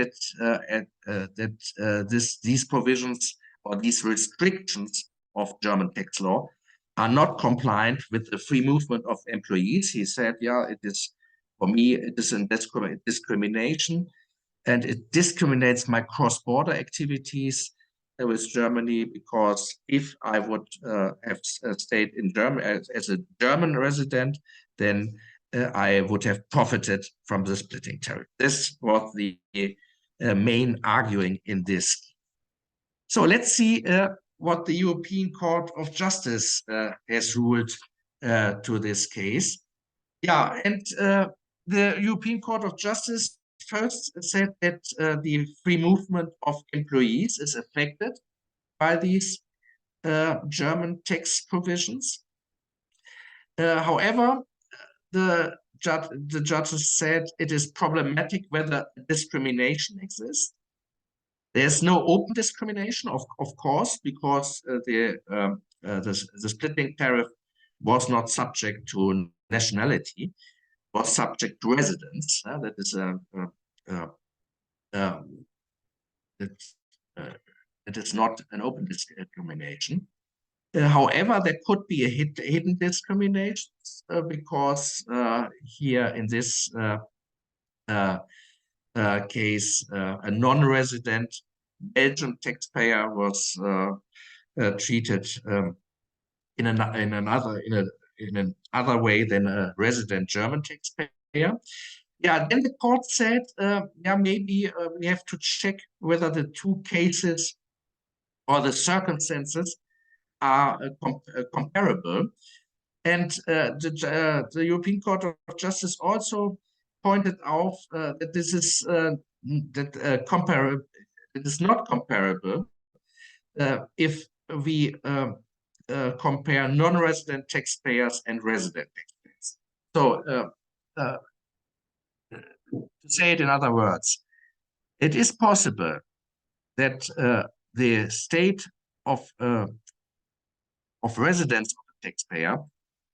these provisions or these restrictions of German tax law are not compliant with the free movement of employees. He said, yeah, it is, for me, it is a discrimination, and it discriminates my cross-border activities with Germany, because if I would have stayed in Germany as a German resident, then I would have profited from the splitting tariff. This was the main arguing in this. So let's see what the European Court of Justice has ruled to this case. Yeah, and the European Court of Justice first said that the free movement of employees is affected by these German tax provisions. However, the judges said it is problematic whether discrimination exists. There's no open discrimination, of course, because the splitting tariff was not subject to nationality, was subject to residence. That is it is not an open discrimination. However, there could be a hidden discrimination because here in this case, a non-resident Belgian taxpayer was treated in another way than a resident German taxpayer. Yeah, then the court said, yeah, maybe we have to check whether the two cases or the circumstances are comparable. And the European Court of Justice also pointed out that this is it is not comparable if we compare non-resident taxpayers and resident taxpayers. So to say it in other words, it is possible that the state of residence of the taxpayer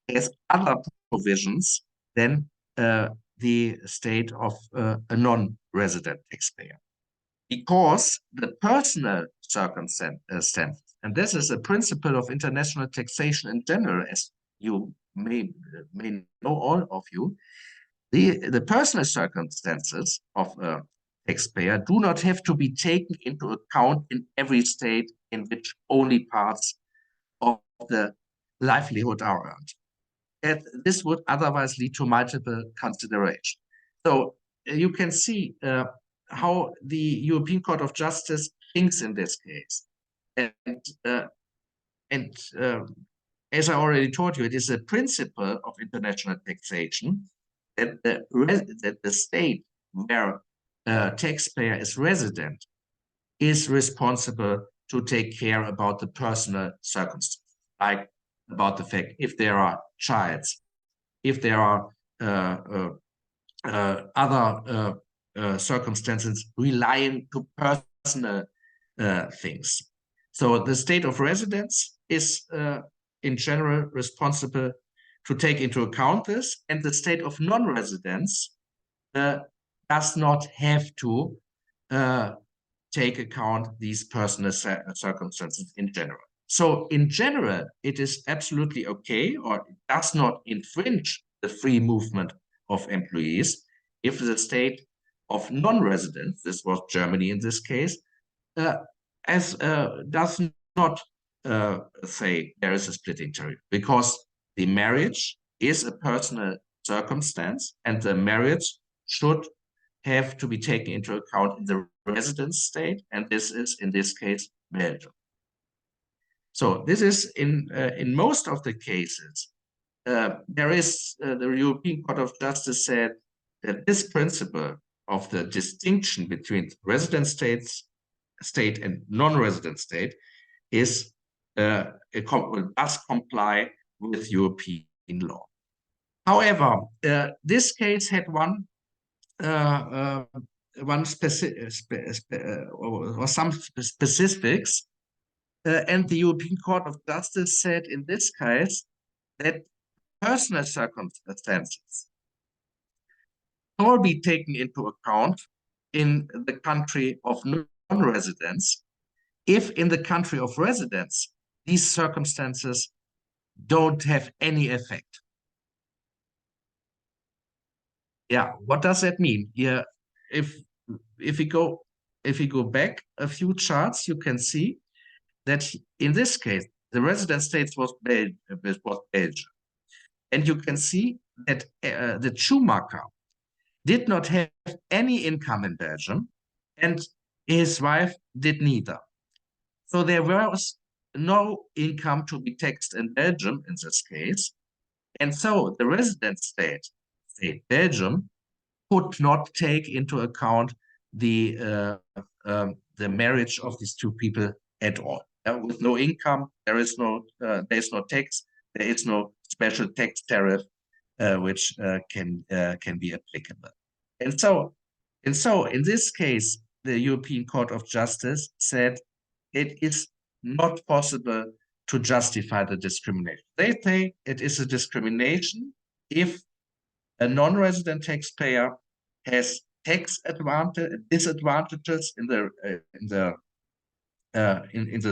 has other provisions than the state of a non-resident taxpayer, because the personal circumstances, and this is a principle of international taxation in general, as you may know, all of you, the personal circumstances of a taxpayer do not have to be taken into account in every state in which only parts of the livelihood are earned. And this would otherwise lead to multiple considerations. So you can see how the European Court of Justice thinks in this case. as I already told you, it is a principle of international taxation that the state where a taxpayer is resident is responsible to take care about the personal circumstances, like about the fact if there are childs, if there are other circumstances relying to personal things. So the state of residence is in general responsible to take into account this, and the state of non-residence does not have to take account these personal circumstances in general. So in general, it is absolutely okay, or it does not infringe the free movement of employees if the state of non-residence, this was Germany in this case, does not say there is a splitting tariff, because the marriage is a personal circumstance, and the marriage should have to be taken into account in the residence state, and this is in this case Belgium. So this is in most of the cases there is the European Court of Justice said that this principle of the distinction between resident state and non-resident state is does comply with European law. However, this case had one specific or some specifics, and the European Court of Justice said in this case that personal circumstances will be taken into account in the country of non-residence if in the country of residence these circumstances don't have any effect. Yeah, what does that mean? Yeah, if we go back a few charts, you can see that in this case the resident state was Belgium, and you can see that the Schumacher did not have any income in Belgium, and his wife did neither. So there was no income to be taxed in Belgium in this case, and so the resident state Belgium could not take into account the marriage of these two people at all. With no income, there is no tax. There is no special tax tariff which can be applicable. And so in this case, the European Court of Justice said it is not possible to justify the discrimination. They say it is a discrimination if a non-resident taxpayer has tax disadvantages in the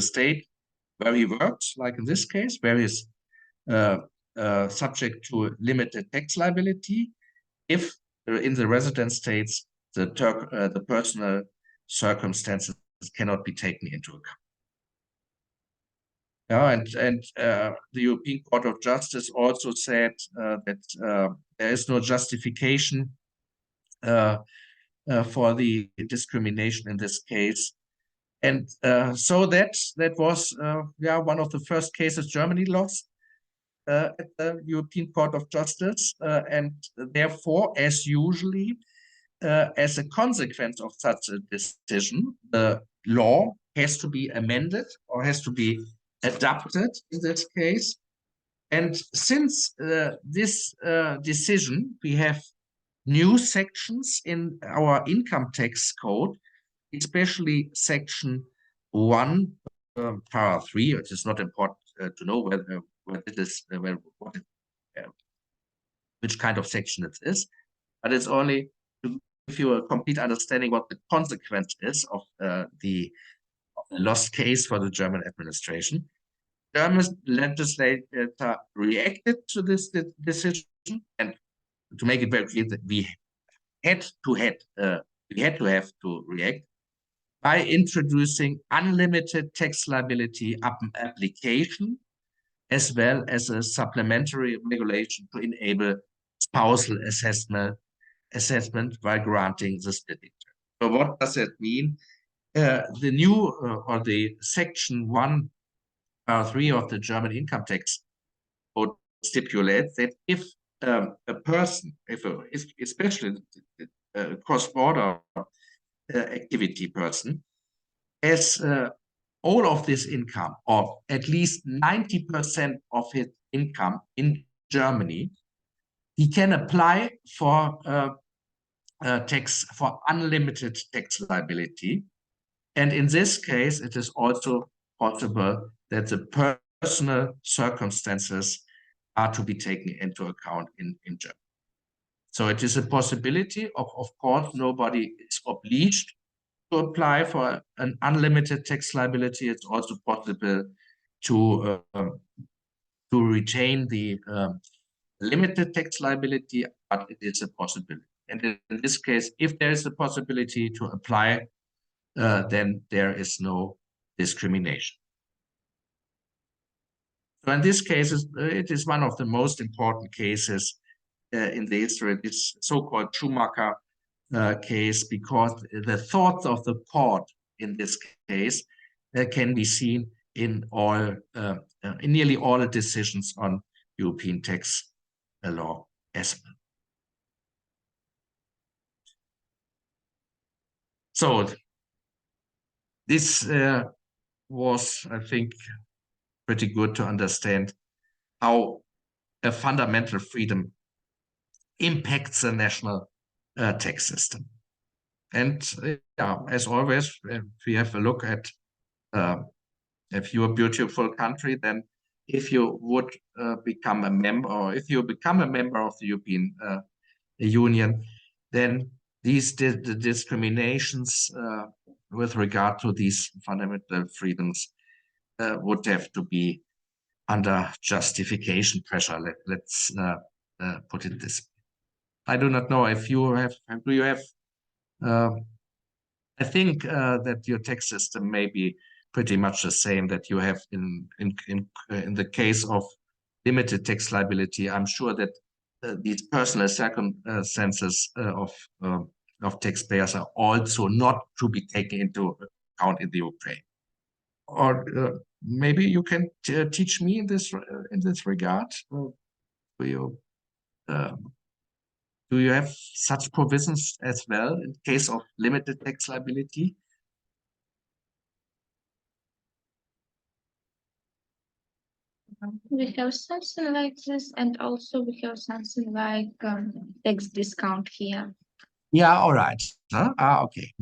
state where he works, like in this case, where he is subject to limited tax liability, if in the resident states the personal circumstances cannot be taken into account. And the European Court of Justice also said that there is no justification for the discrimination in this case. And so that was one of the first cases Germany lost at the European Court of Justice, and therefore, as usually, as a consequence of such a decision, the law has to be amended or has to be adapted in this case. And since this decision, we have new sections in our income tax code, especially section 1, para 3. It is not important to know which kind of section it is, but it's only to give you a complete understanding what the consequence is of the lost case for the German administration. German legislator reacted to this decision, and to make it very clear that we had to have to react by introducing unlimited tax liability application, as well as a supplementary regulation to enable spousal assessment while granting the splitting term. So what does that mean? the new or the section 1(3) of the German income tax code stipulates that if a person, especially a cross-border activity person, has all of this income, or at least 90% of his income in Germany, he can apply for tax, for unlimited tax liability. And in this case, it is also possible that the personal circumstances are to be taken into account in Germany. So it is a possibility. Of course, nobody is obliged to apply for an unlimited tax liability. It's also possible to retain the limited tax liability, but it is a possibility. And in this case, if there is a possibility to apply, then there is no discrimination. So in this case, it is one of the most important cases in the history, this so-called Schumacher case, because the thoughts of the court in this case can be seen in all, in nearly all the decisions on European tax law as well. So this was, I think, pretty good to understand how a fundamental freedom impacts the national tax system. And as always, if we have a look at if you're a beautiful country, then if you would become a member, or if you become a member of the European Union, then these discriminations with regard to these fundamental freedoms would have to be under justification pressure. Let's put it this way. I do not know if you have, do you have, I think that your tax system may be pretty much the same that you have in the case of limited tax liability. I'm sure that these personal circumstances of taxpayers are also not to be taken into account in the Ukraine. Or maybe you can teach me in this regard. Do you have such provisions as well in case of limited tax liability? We have something like this, and also we have something like tax discount here. Yeah, all right. Huh? Okay.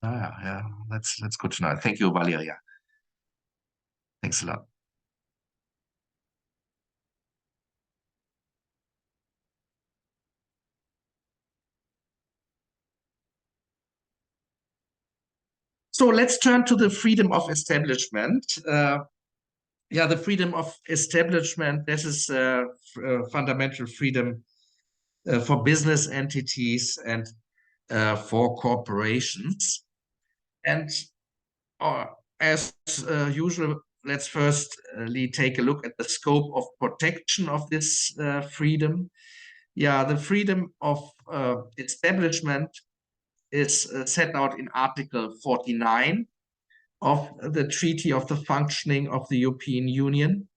Yeah, that's good to know. Thank you, Valeria. Thanks a lot. So let's turn to the freedom of establishment. Yeah, the freedom of establishment, this is fundamental freedom for business entities and for corporations. And as usual, let's first take a look at the scope of protection of this freedom. Yeah, the freedom of establishment is set out in Article 49 of the Treaty of the Functioning of the European Union.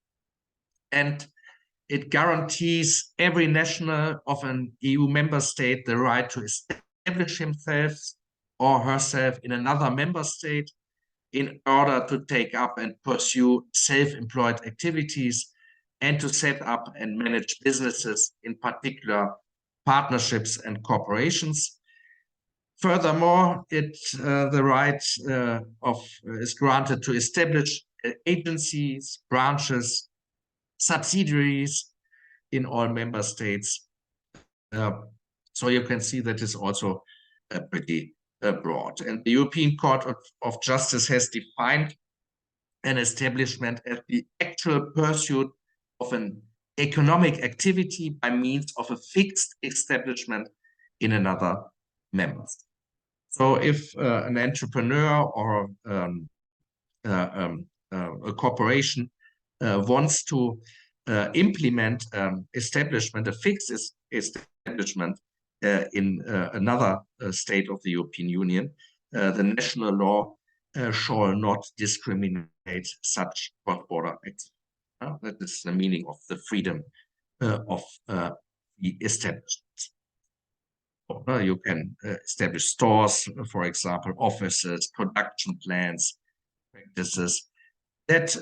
And it guarantees every national of an EU member state the right to establish himself or herself in another member state in order to take up and pursue self-employed activities and to set up and manage businesses, in particular partnerships and corporations. Furthermore, the right is granted to establish agencies, branches, subsidiaries in all member states. So you can see that is also pretty broad. And the European Court of Justice has defined an establishment as the actual pursuit of an economic activity by means of a fixed establishment in another member state. So if an entrepreneur or a corporation wants to implement establishment, a fixed establishment in another state of the European Union, the national law shall not discriminate such cross-border acts. That is the meaning of the freedom of the establishment. You can establish stores, for example, offices, production plants, practices. That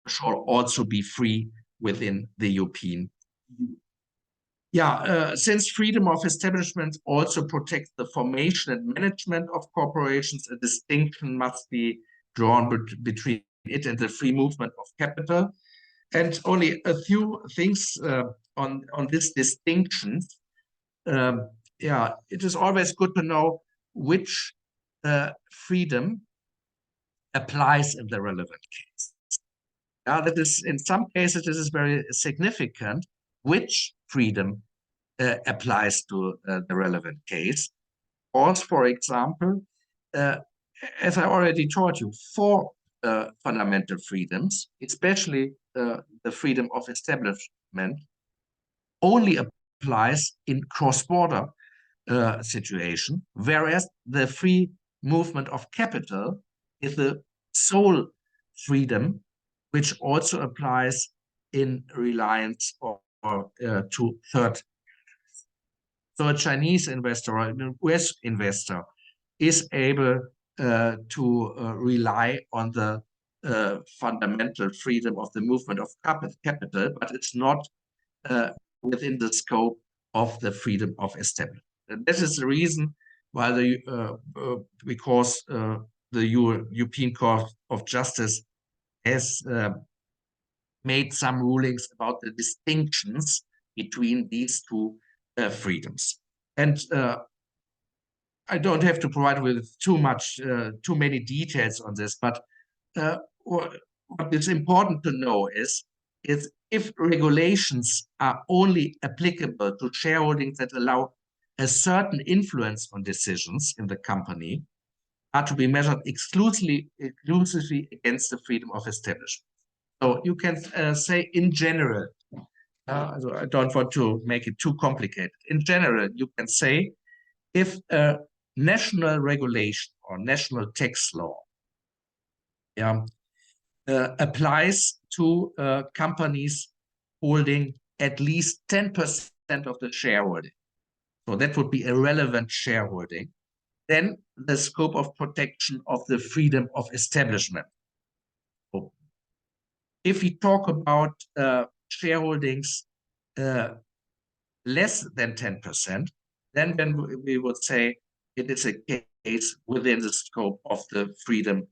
shall also be free within the European Union. Since freedom of establishment also protects the formation and management of corporations, a distinction must be drawn between it and the free movement of capital. And only a few things on this distinction. It is always good to know which freedom applies in the relevant case. That is, in some cases, this is very significant which freedom applies to the relevant case. Or, for example, as I already told you, for fundamental freedoms, especially the freedom of establishment, only applies in cross-border situation, whereas the free movement of capital is the sole freedom which also applies in reliance to third. So a Chinese investor or a US investor is able to rely on the fundamental freedom of the movement of capital, but it's not within the scope of the freedom of establishment. And this is the reason why because the European Court of Justice has made some rulings about the distinctions between these two freedoms. And I don't have to provide with too many details on this, but what is important to know is if regulations are only applicable to shareholdings that allow a certain influence on decisions in the company, are to be measured exclusively against the freedom of establishment. So you can say in general, so I don't want to make it too complicated. In general, you can say if a national regulation or national tax law applies to companies holding at least 10% of the shareholding, so that would be a relevant shareholding, then the scope of protection of the freedom of establishment. So if we talk about shareholdings less than 10%, then we would say it is a case within the scope of the freedom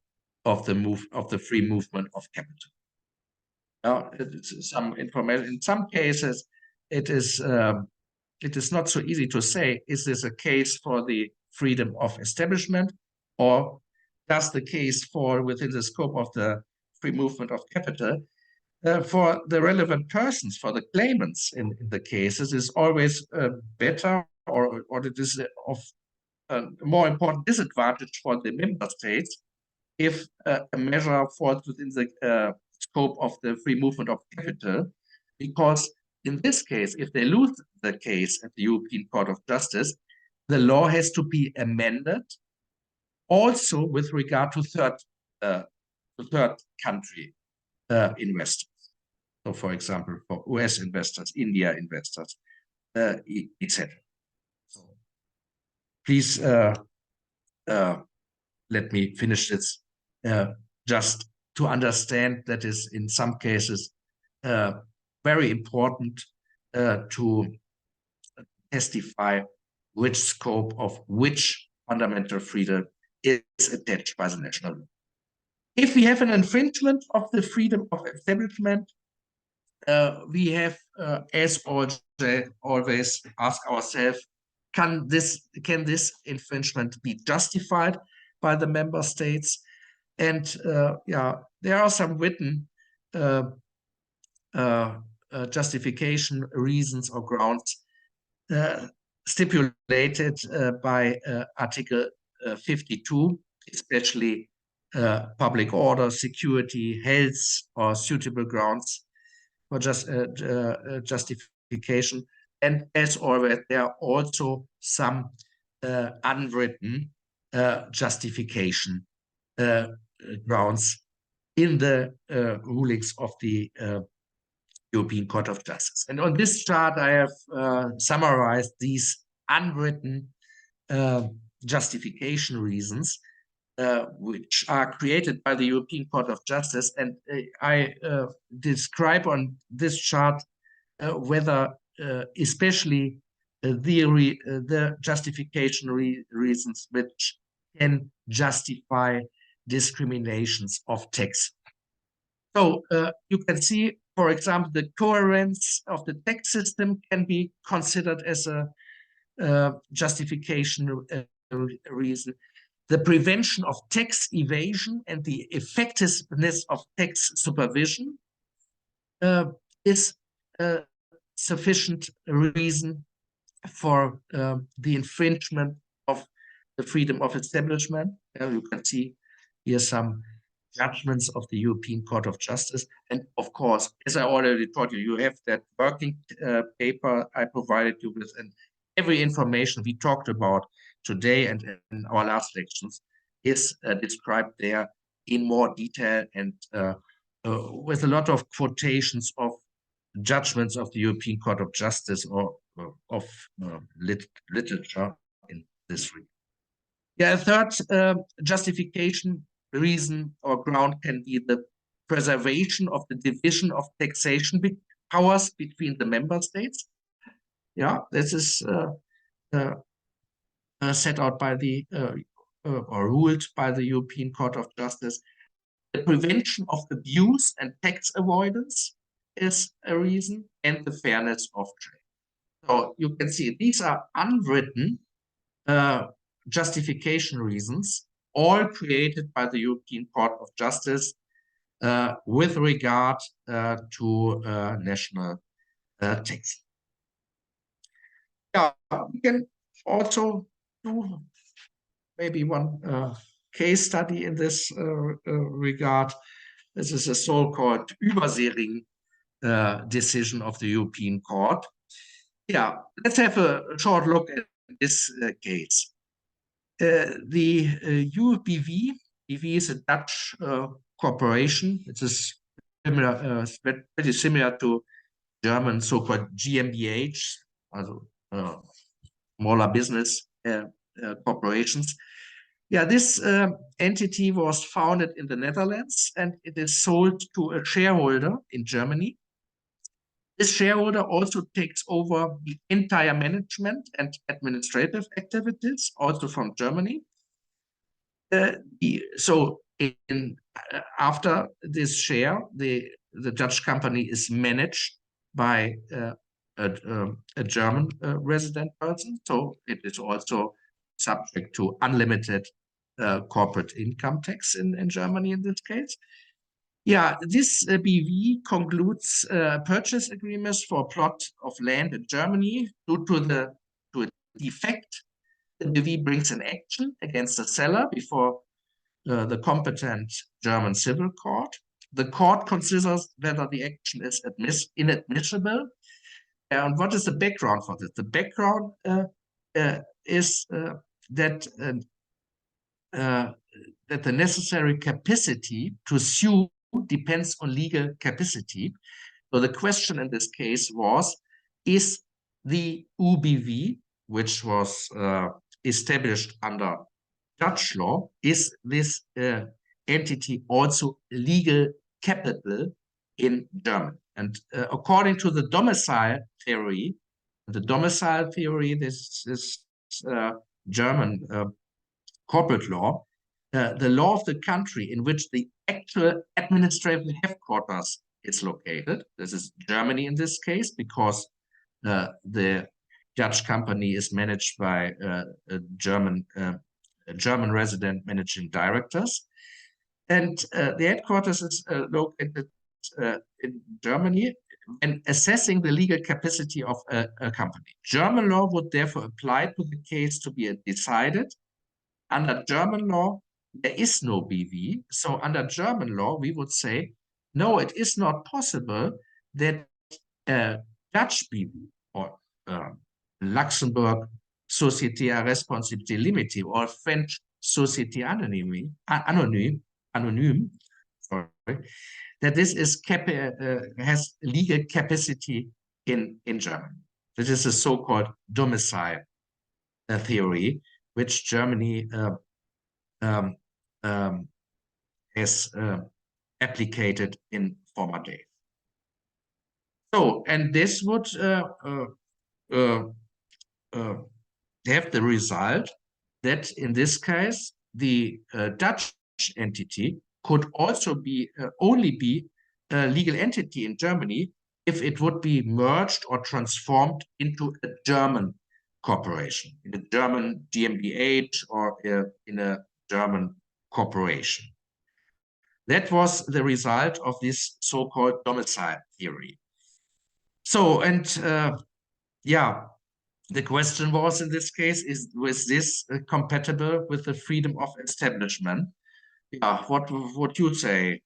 of the free movement of capital. Now, some information. In some cases, it is not so easy to say, is this a case for the freedom of establishment, or does the case fall within the scope of the free movement of capital? For the relevant persons, for the claimants in the cases, is always better, or it is of a more important disadvantage for the member states if a measure falls within the scope of the free movement of capital, because in this case, if they lose the case at the European Court of Justice, the law has to be amended also with regard to third country investors. So, for example, for US investors, India investors, etc. So, please let me finish this just to understand that is in some cases very important to testify which scope of which fundamental freedom is attached by the national law. If we have an infringement of the freedom of establishment, we have, as always, ask ourselves, can this infringement be justified by the member states? And there are some written justification reasons or grounds stipulated by Article 52, especially public order, security, health, or suitable grounds for justification. And as always, there are also some unwritten justification grounds in the rulings of the European Court of Justice. And on this chart, I have summarized these unwritten justification reasons which are created by the European Court of Justice. And I describe on this chart whether especially the justification reasons which can justify discriminations of tax. So you can see, for example, the coherence of the tax system can be considered as a justification reason. The prevention of tax evasion and the effectiveness of tax supervision is a sufficient reason for the infringement of the freedom of establishment. You can see here some judgments of the European Court of Justice. And of course, as I already told you, you have that working paper I provided you with, and every information we talked about today and in our last lectures is described there in more detail and with a lot of quotations of judgments of the European Court of Justice or of literature in this regard. Yeah, a third justification reason or ground can be the preservation of the division of taxation powers between the member states. Yeah, this is set out by the or ruled by the European Court of Justice. The prevention of abuse and tax avoidance is a reason, and the fairness of trade. So you can see these are unwritten justification reasons, all created by the European Court of Justice with regard to national tax. Yeah, we can also do maybe one case study in this regard. This is a so-called Überseering decision of the European Court. Yeah, let's have a short look at this case. The UBV is a Dutch corporation. It is similar, pretty similar to German so-called GmbH, also smaller business corporations. Yeah, this entity was founded in the Netherlands and it is sold to a shareholder in Germany. This shareholder also takes over the entire management and administrative activities, also from Germany. So after this share, the Dutch company is managed by a German resident person. So it is also subject to unlimited corporate income tax in Germany in this case. Yeah, this BV concludes purchase agreements for a plot of land in Germany due to a defect. The BV brings an action against the seller before the competent German civil court. The court considers whether the action is inadmissible. And what is the background for this? The background is that the necessary capacity to sue depends on legal capacity. So the question in this case was, is the UBV, which was established under Dutch law, is this entity also legal capital in Germany? And according to the domicile theory, this is German corporate law, the law of the country in which the actual administrative headquarters is located. This is Germany in this case, because the Dutch company is managed by German resident managing directors. And the headquarters is located in Germany. And assessing the legal capacity of a company, German law would therefore apply to the case to be decided. Under German law, there is no BV. So under German law, we would say, no, it is not possible that Dutch BV or Luxembourg Société à Responsabilité Limitée or French société anonyme, sorry, that this is has legal capacity in Germany. This is a so-called domicile theory, which Germany has applicated in former days. So, and this would have the result that in this case, the Dutch entity could also be only be a legal entity in Germany if it would be merged or transformed into a German corporation, in a German GmbH or in a German corporation. That was the result of this so-called domicile theory. So, and yeah, the question was in this case, was this compatible with the freedom of establishment? Yeah, what would you say?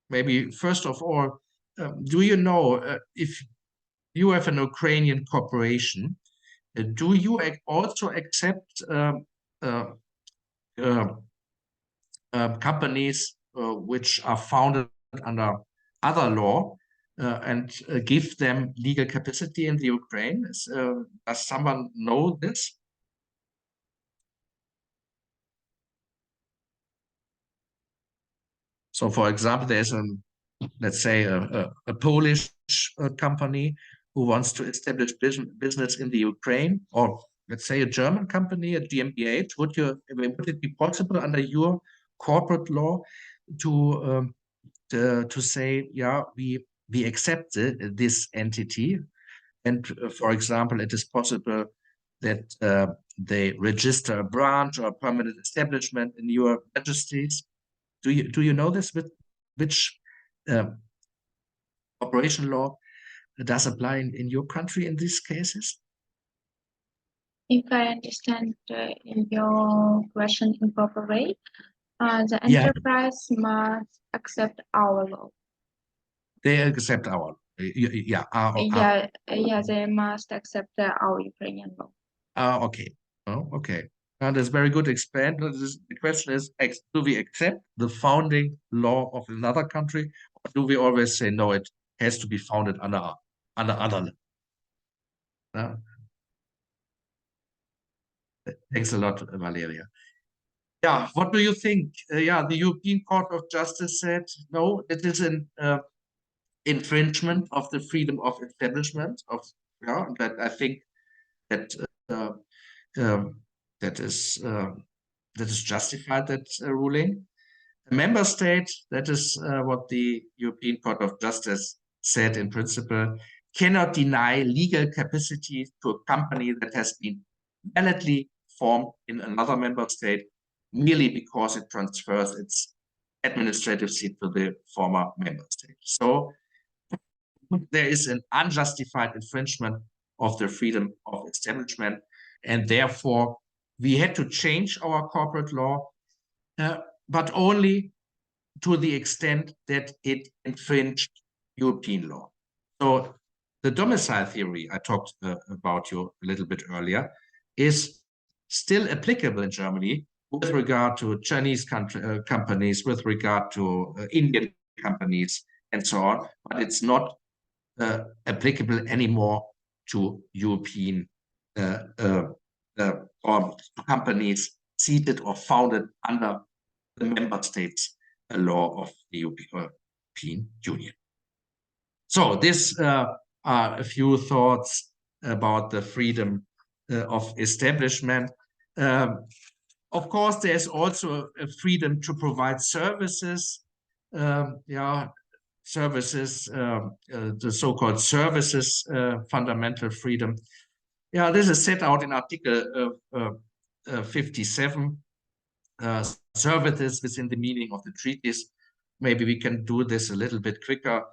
Maybe first of all, do you know if you have an Ukrainian corporation, do you also accept companies which are founded under other law and give them legal capacity in the Ukraine? Does someone know this? So, for example, there's let's say a Polish company who wants to establish business in the Ukraine, or let's say a German company, a GmbH. Would it be possible under your corporate law to say, yeah, we accept this entity, and for example, it is possible that they register a branch or a permanent establishment in your registries? Do you know this? With which corporation law does apply in your country in these cases? If I understand your question in proper way, the enterprise must accept our law. They accept our, yeah, they must accept our Ukrainian law. Okay. Oh, okay. That's very good explained. The question is, do we accept the founding law of another country, or do we always say, no, it has to be founded under other law? Thanks a lot, Valeria. Yeah, what do you think? Yeah, the European Court of Justice said, no, it is an infringement of the freedom of establishment of, yeah, that I think that that is justified, that ruling. A member state, that is what the European Court of Justice said in principle, cannot deny legal capacity to a company that has been validly formed in another member state merely because it transfers its administrative seat to the former member state. So there is an unjustified infringement of the freedom of establishment, and therefore we had to change our corporate law, but only to the extent that it infringed European law. So the domicile theory I talked about you a little bit earlier is still applicable in Germany with regard to Chinese companies, with regard to Indian companies, and so on, but it's not applicable anymore to European or companies seated or founded under the member states law of the European Union. So this are a few thoughts about the freedom of establishment. Of course, there's also a freedom to provide services. Services, the so-called services fundamental freedom. Yeah, this is set out in Article 57. Services within the meaning of the treaties. Maybe we can do this a little bit quicker.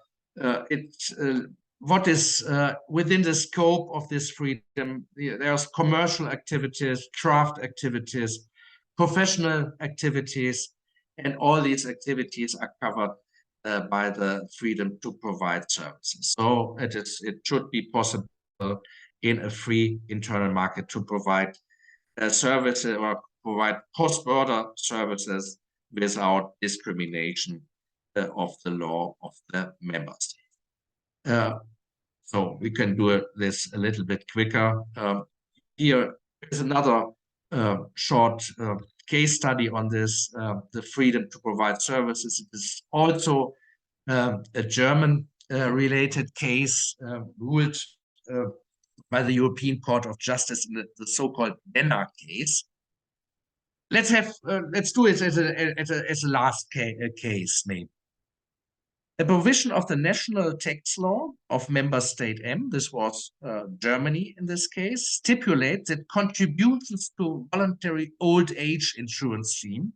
What is within the scope of this freedom? There's commercial activities, craft activities, professional activities, and all these activities are covered by the freedom to provide services. So it should be possible in a free internal market to provide services or provide cross-border services without discrimination of the law of the member state. So we can do this a little bit quicker. Here is another short case study on this, the freedom to provide services. It is also a German related case ruled by the European Court of Justice in the so-called Benner case. Let's do it as a last case, maybe. A provision of the national tax law of member state M, this was Germany in this case, stipulates that contributions to voluntary old age insurance scheme,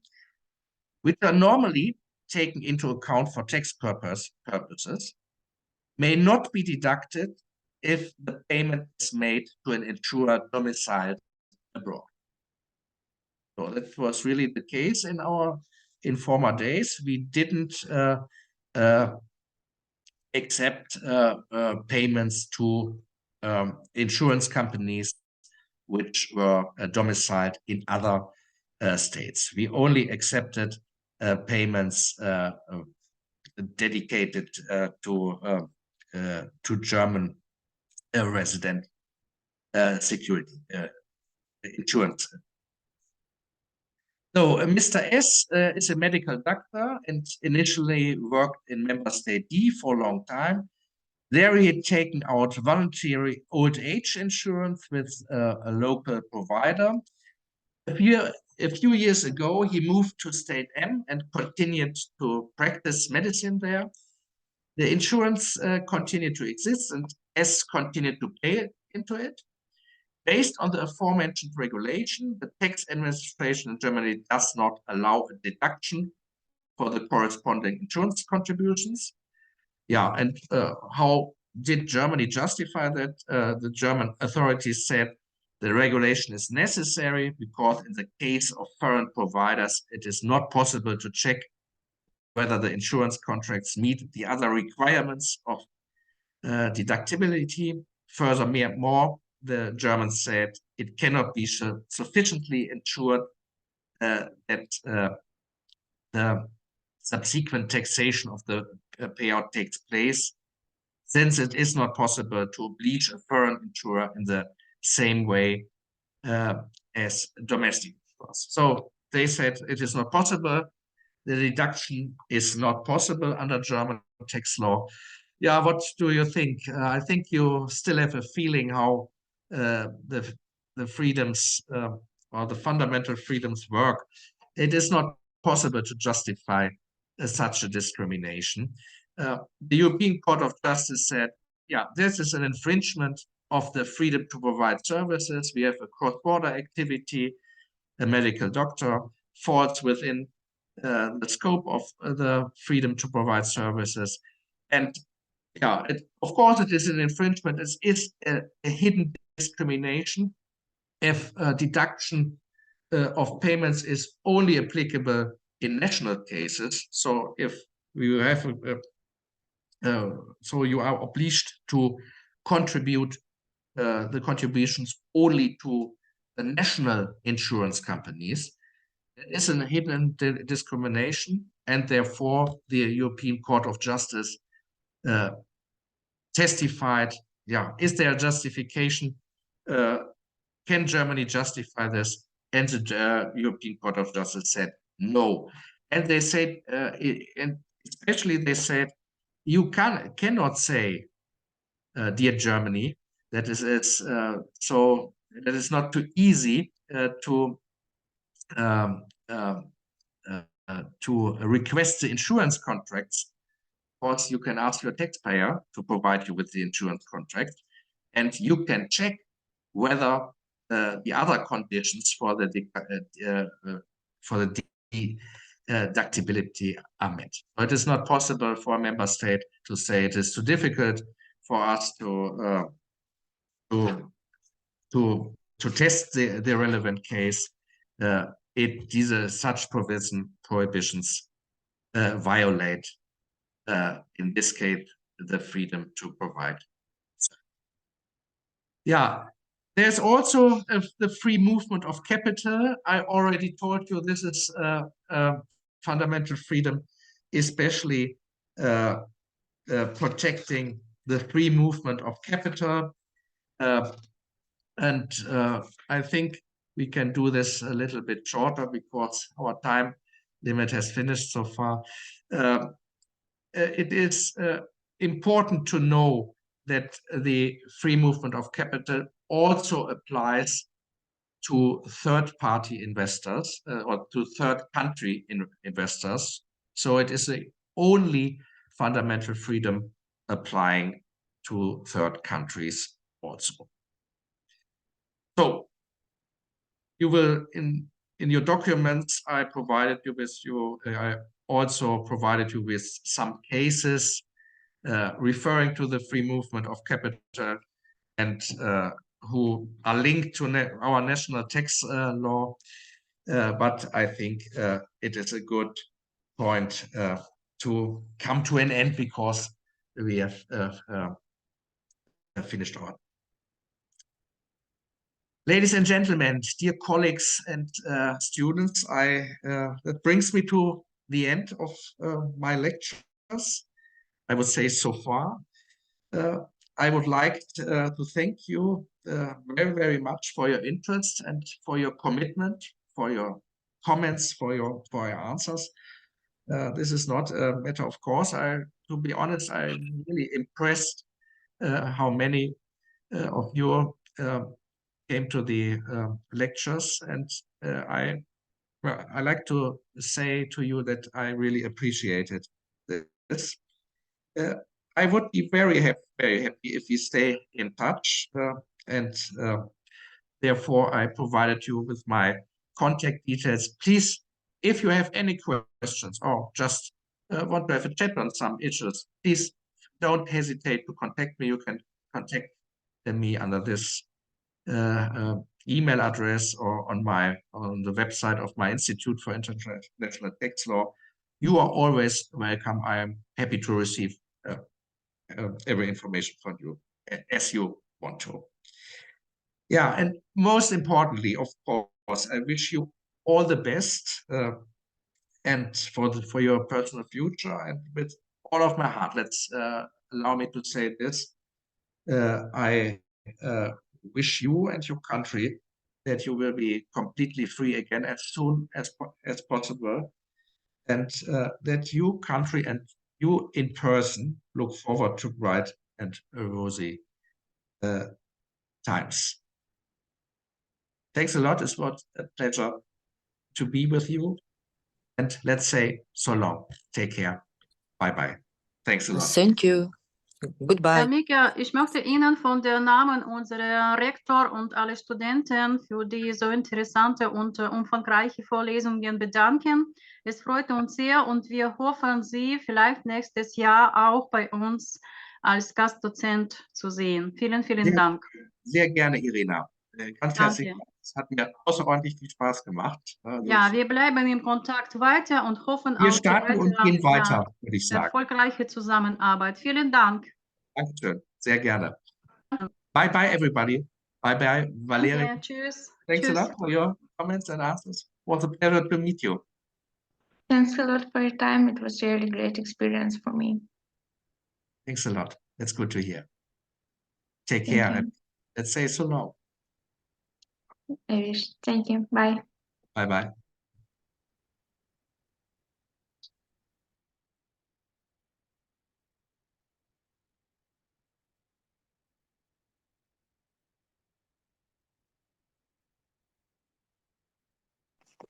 which are normally taken into account for tax purposes, may not be deducted if the payment is made to an insurer domiciled abroad. So that was really the case in former days. We didn't accept payments to insurance companies which were domiciled in other states. We only accepted payments dedicated to German resident security insurance. So Mr. S is a medical doctor and initially worked in member state D for a long time. There he had taken out voluntary old age insurance with a local provider. A few years ago, he moved to state M and continued to practice medicine there. The insurance continued to exist and S continued to pay into it. Based on the aforementioned regulation, the tax administration in Germany does not allow a deduction for the corresponding insurance contributions. Yeah, and how did Germany justify that? The German authorities said the regulation is necessary because in the case of foreign providers, it is not possible to check whether the insurance contracts meet the other requirements of deductibility. Furthermore, the Germans said it cannot be sufficiently ensured that the subsequent taxation of the payout takes place, since it is not possible to oblige a foreign insurer in the same way as domestic insurers. So they said it is not possible. The deduction is not possible under German tax law. Yeah, what do you think? I think you still have a feeling how the freedoms or the fundamental freedoms work. It is not possible to justify such a discrimination. The European Court of Justice said, yeah, this is an infringement of the freedom to provide services. We have a cross-border activity. A medical doctor falls within the scope of the freedom to provide services. And yeah, of course, it is an infringement. It is a hidden discrimination if deduction of payments is only applicable in national cases. So if you have, so you are obliged to contribute the contributions only to the national insurance companies, it is a hidden discrimination, and therefore the European Court of Justice testified, yeah, is there a justification? Can Germany justify this? And the European Court of Justice said no. And they said, and especially they said, you cannot say, dear Germany, that is so that is not too easy to request the insurance contracts. Of course, you can ask your taxpayer to provide you with the insurance contract, and you can check whether the other conditions for the deductibility are met. So it is not possible for a member state to say it is too difficult for us to test the relevant case. Such prohibitions violate, in this case, the freedom to provide. Yeah, There's also the free movement of capital. I already told you this is fundamental freedom, especially protecting the free movement of capital. And I think we can do this a little bit shorter because our time limit has finished so far. It is important to know that the free movement of capital also applies to third-party investors or to third-country investors. So it is the only fundamental freedom applying to third countries also. So you will, in your documents, I provided you with I also provided you with some cases referring to the free movement of capital and who are linked to our national tax law. But I think it is a good point to come to an end because we have finished our. Ladies and gentlemen, dear colleagues and students, that brings me to the end of my lectures. I would say so far. I would like to thank you very, very much for your interest and for your commitment, for your comments, for your answers. This is not a matter of course. To be honest, I'm really impressed how many of you came to the lectures, and I like to say to you that I really appreciated this. I would be very happy if we stay in touch, and therefore I provided you with my contact details. Please, if you have any questions or just want to have a chat on some issues, please don't hesitate to contact me. You can contact me under this email address or on the website of my Institute for International Tax Law. You are always welcome. I am happy to receive every information from you as you want to. Yeah, and most importantly, of course, I wish you all the best and for your personal future, and with all of my heart, let's allow me to say this. I wish you and your country that you will be completely free again as soon as possible, and that you country and you in person look forward to bright and rosy times. Thanks a lot. It was a pleasure to be with you, and let's say so long. Take care. Bye bye. Thanks a lot. Thank you. Goodbye. Herr Mika, ich möchte Ihnen von der Namen unserer Rektor und alle Studenten für die so interessante und umfangreiche Vorlesungen bedanken. Es freut uns sehr und wir hoffen, Sie vielleicht nächstes Jahr auch bei uns als Gastdozent zu sehen. Vielen, vielen Dank. Sehr gerne, Irina. Ganz herzlichen Dank. Es hat mir außerordentlich viel Spaß gemacht. Ja, wir bleiben im Kontakt weiter und hoffen wir auf starten und gehen weiter, würde ich sagen. Erfolgreiche Zusammenarbeit. Vielen Dank. Dankeschön, sehr gerne. Bye bye, everybody. Bye bye, Valerie. Okay, tschüss. Thanks a lot for your comments and answers. It was a pleasure to meet you. Thanks a lot for your time. It was really great experience for me. Thanks a lot. That's good to hear. Take care. And let's say so long. I wish. Thank you. Bye. Bye bye.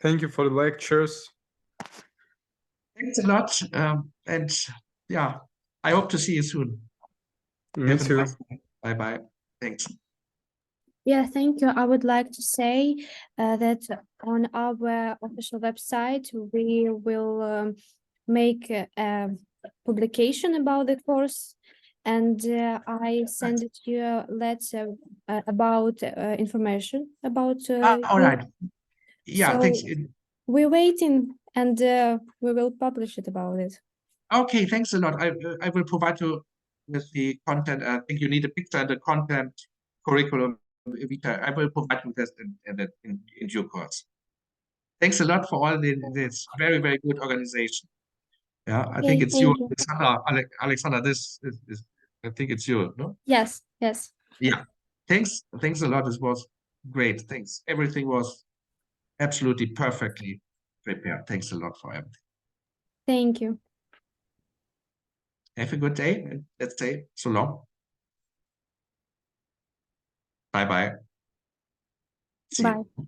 Thank you for the lectures. Thanks a lot. And yeah, I hope to see you soon. Me too. Bye bye. Thanks. Yeah, thank you. I would like to say that on our official website, we will make a publication about the course, and I send it to you a letter about information about. All right. Yeah, so thanks. We're waiting, and we will publish it about it. Okay, thanks a lot. I will provide you with the content. I think you need a picture and the content curriculum I will provide you this in due course. Thanks a lot for all this very, very good organization. Yeah, I think Okay, it's you, thank you. Alexandra. Alexandra, this is I think it's you, no? Yes, yes. Yeah. Thanks a lot. This was great. Thanks. Everything was absolutely perfectly prepared. Thanks a lot for everything. Thank you. Have a good day. Let's say so long. Bye bye. See you. Bye.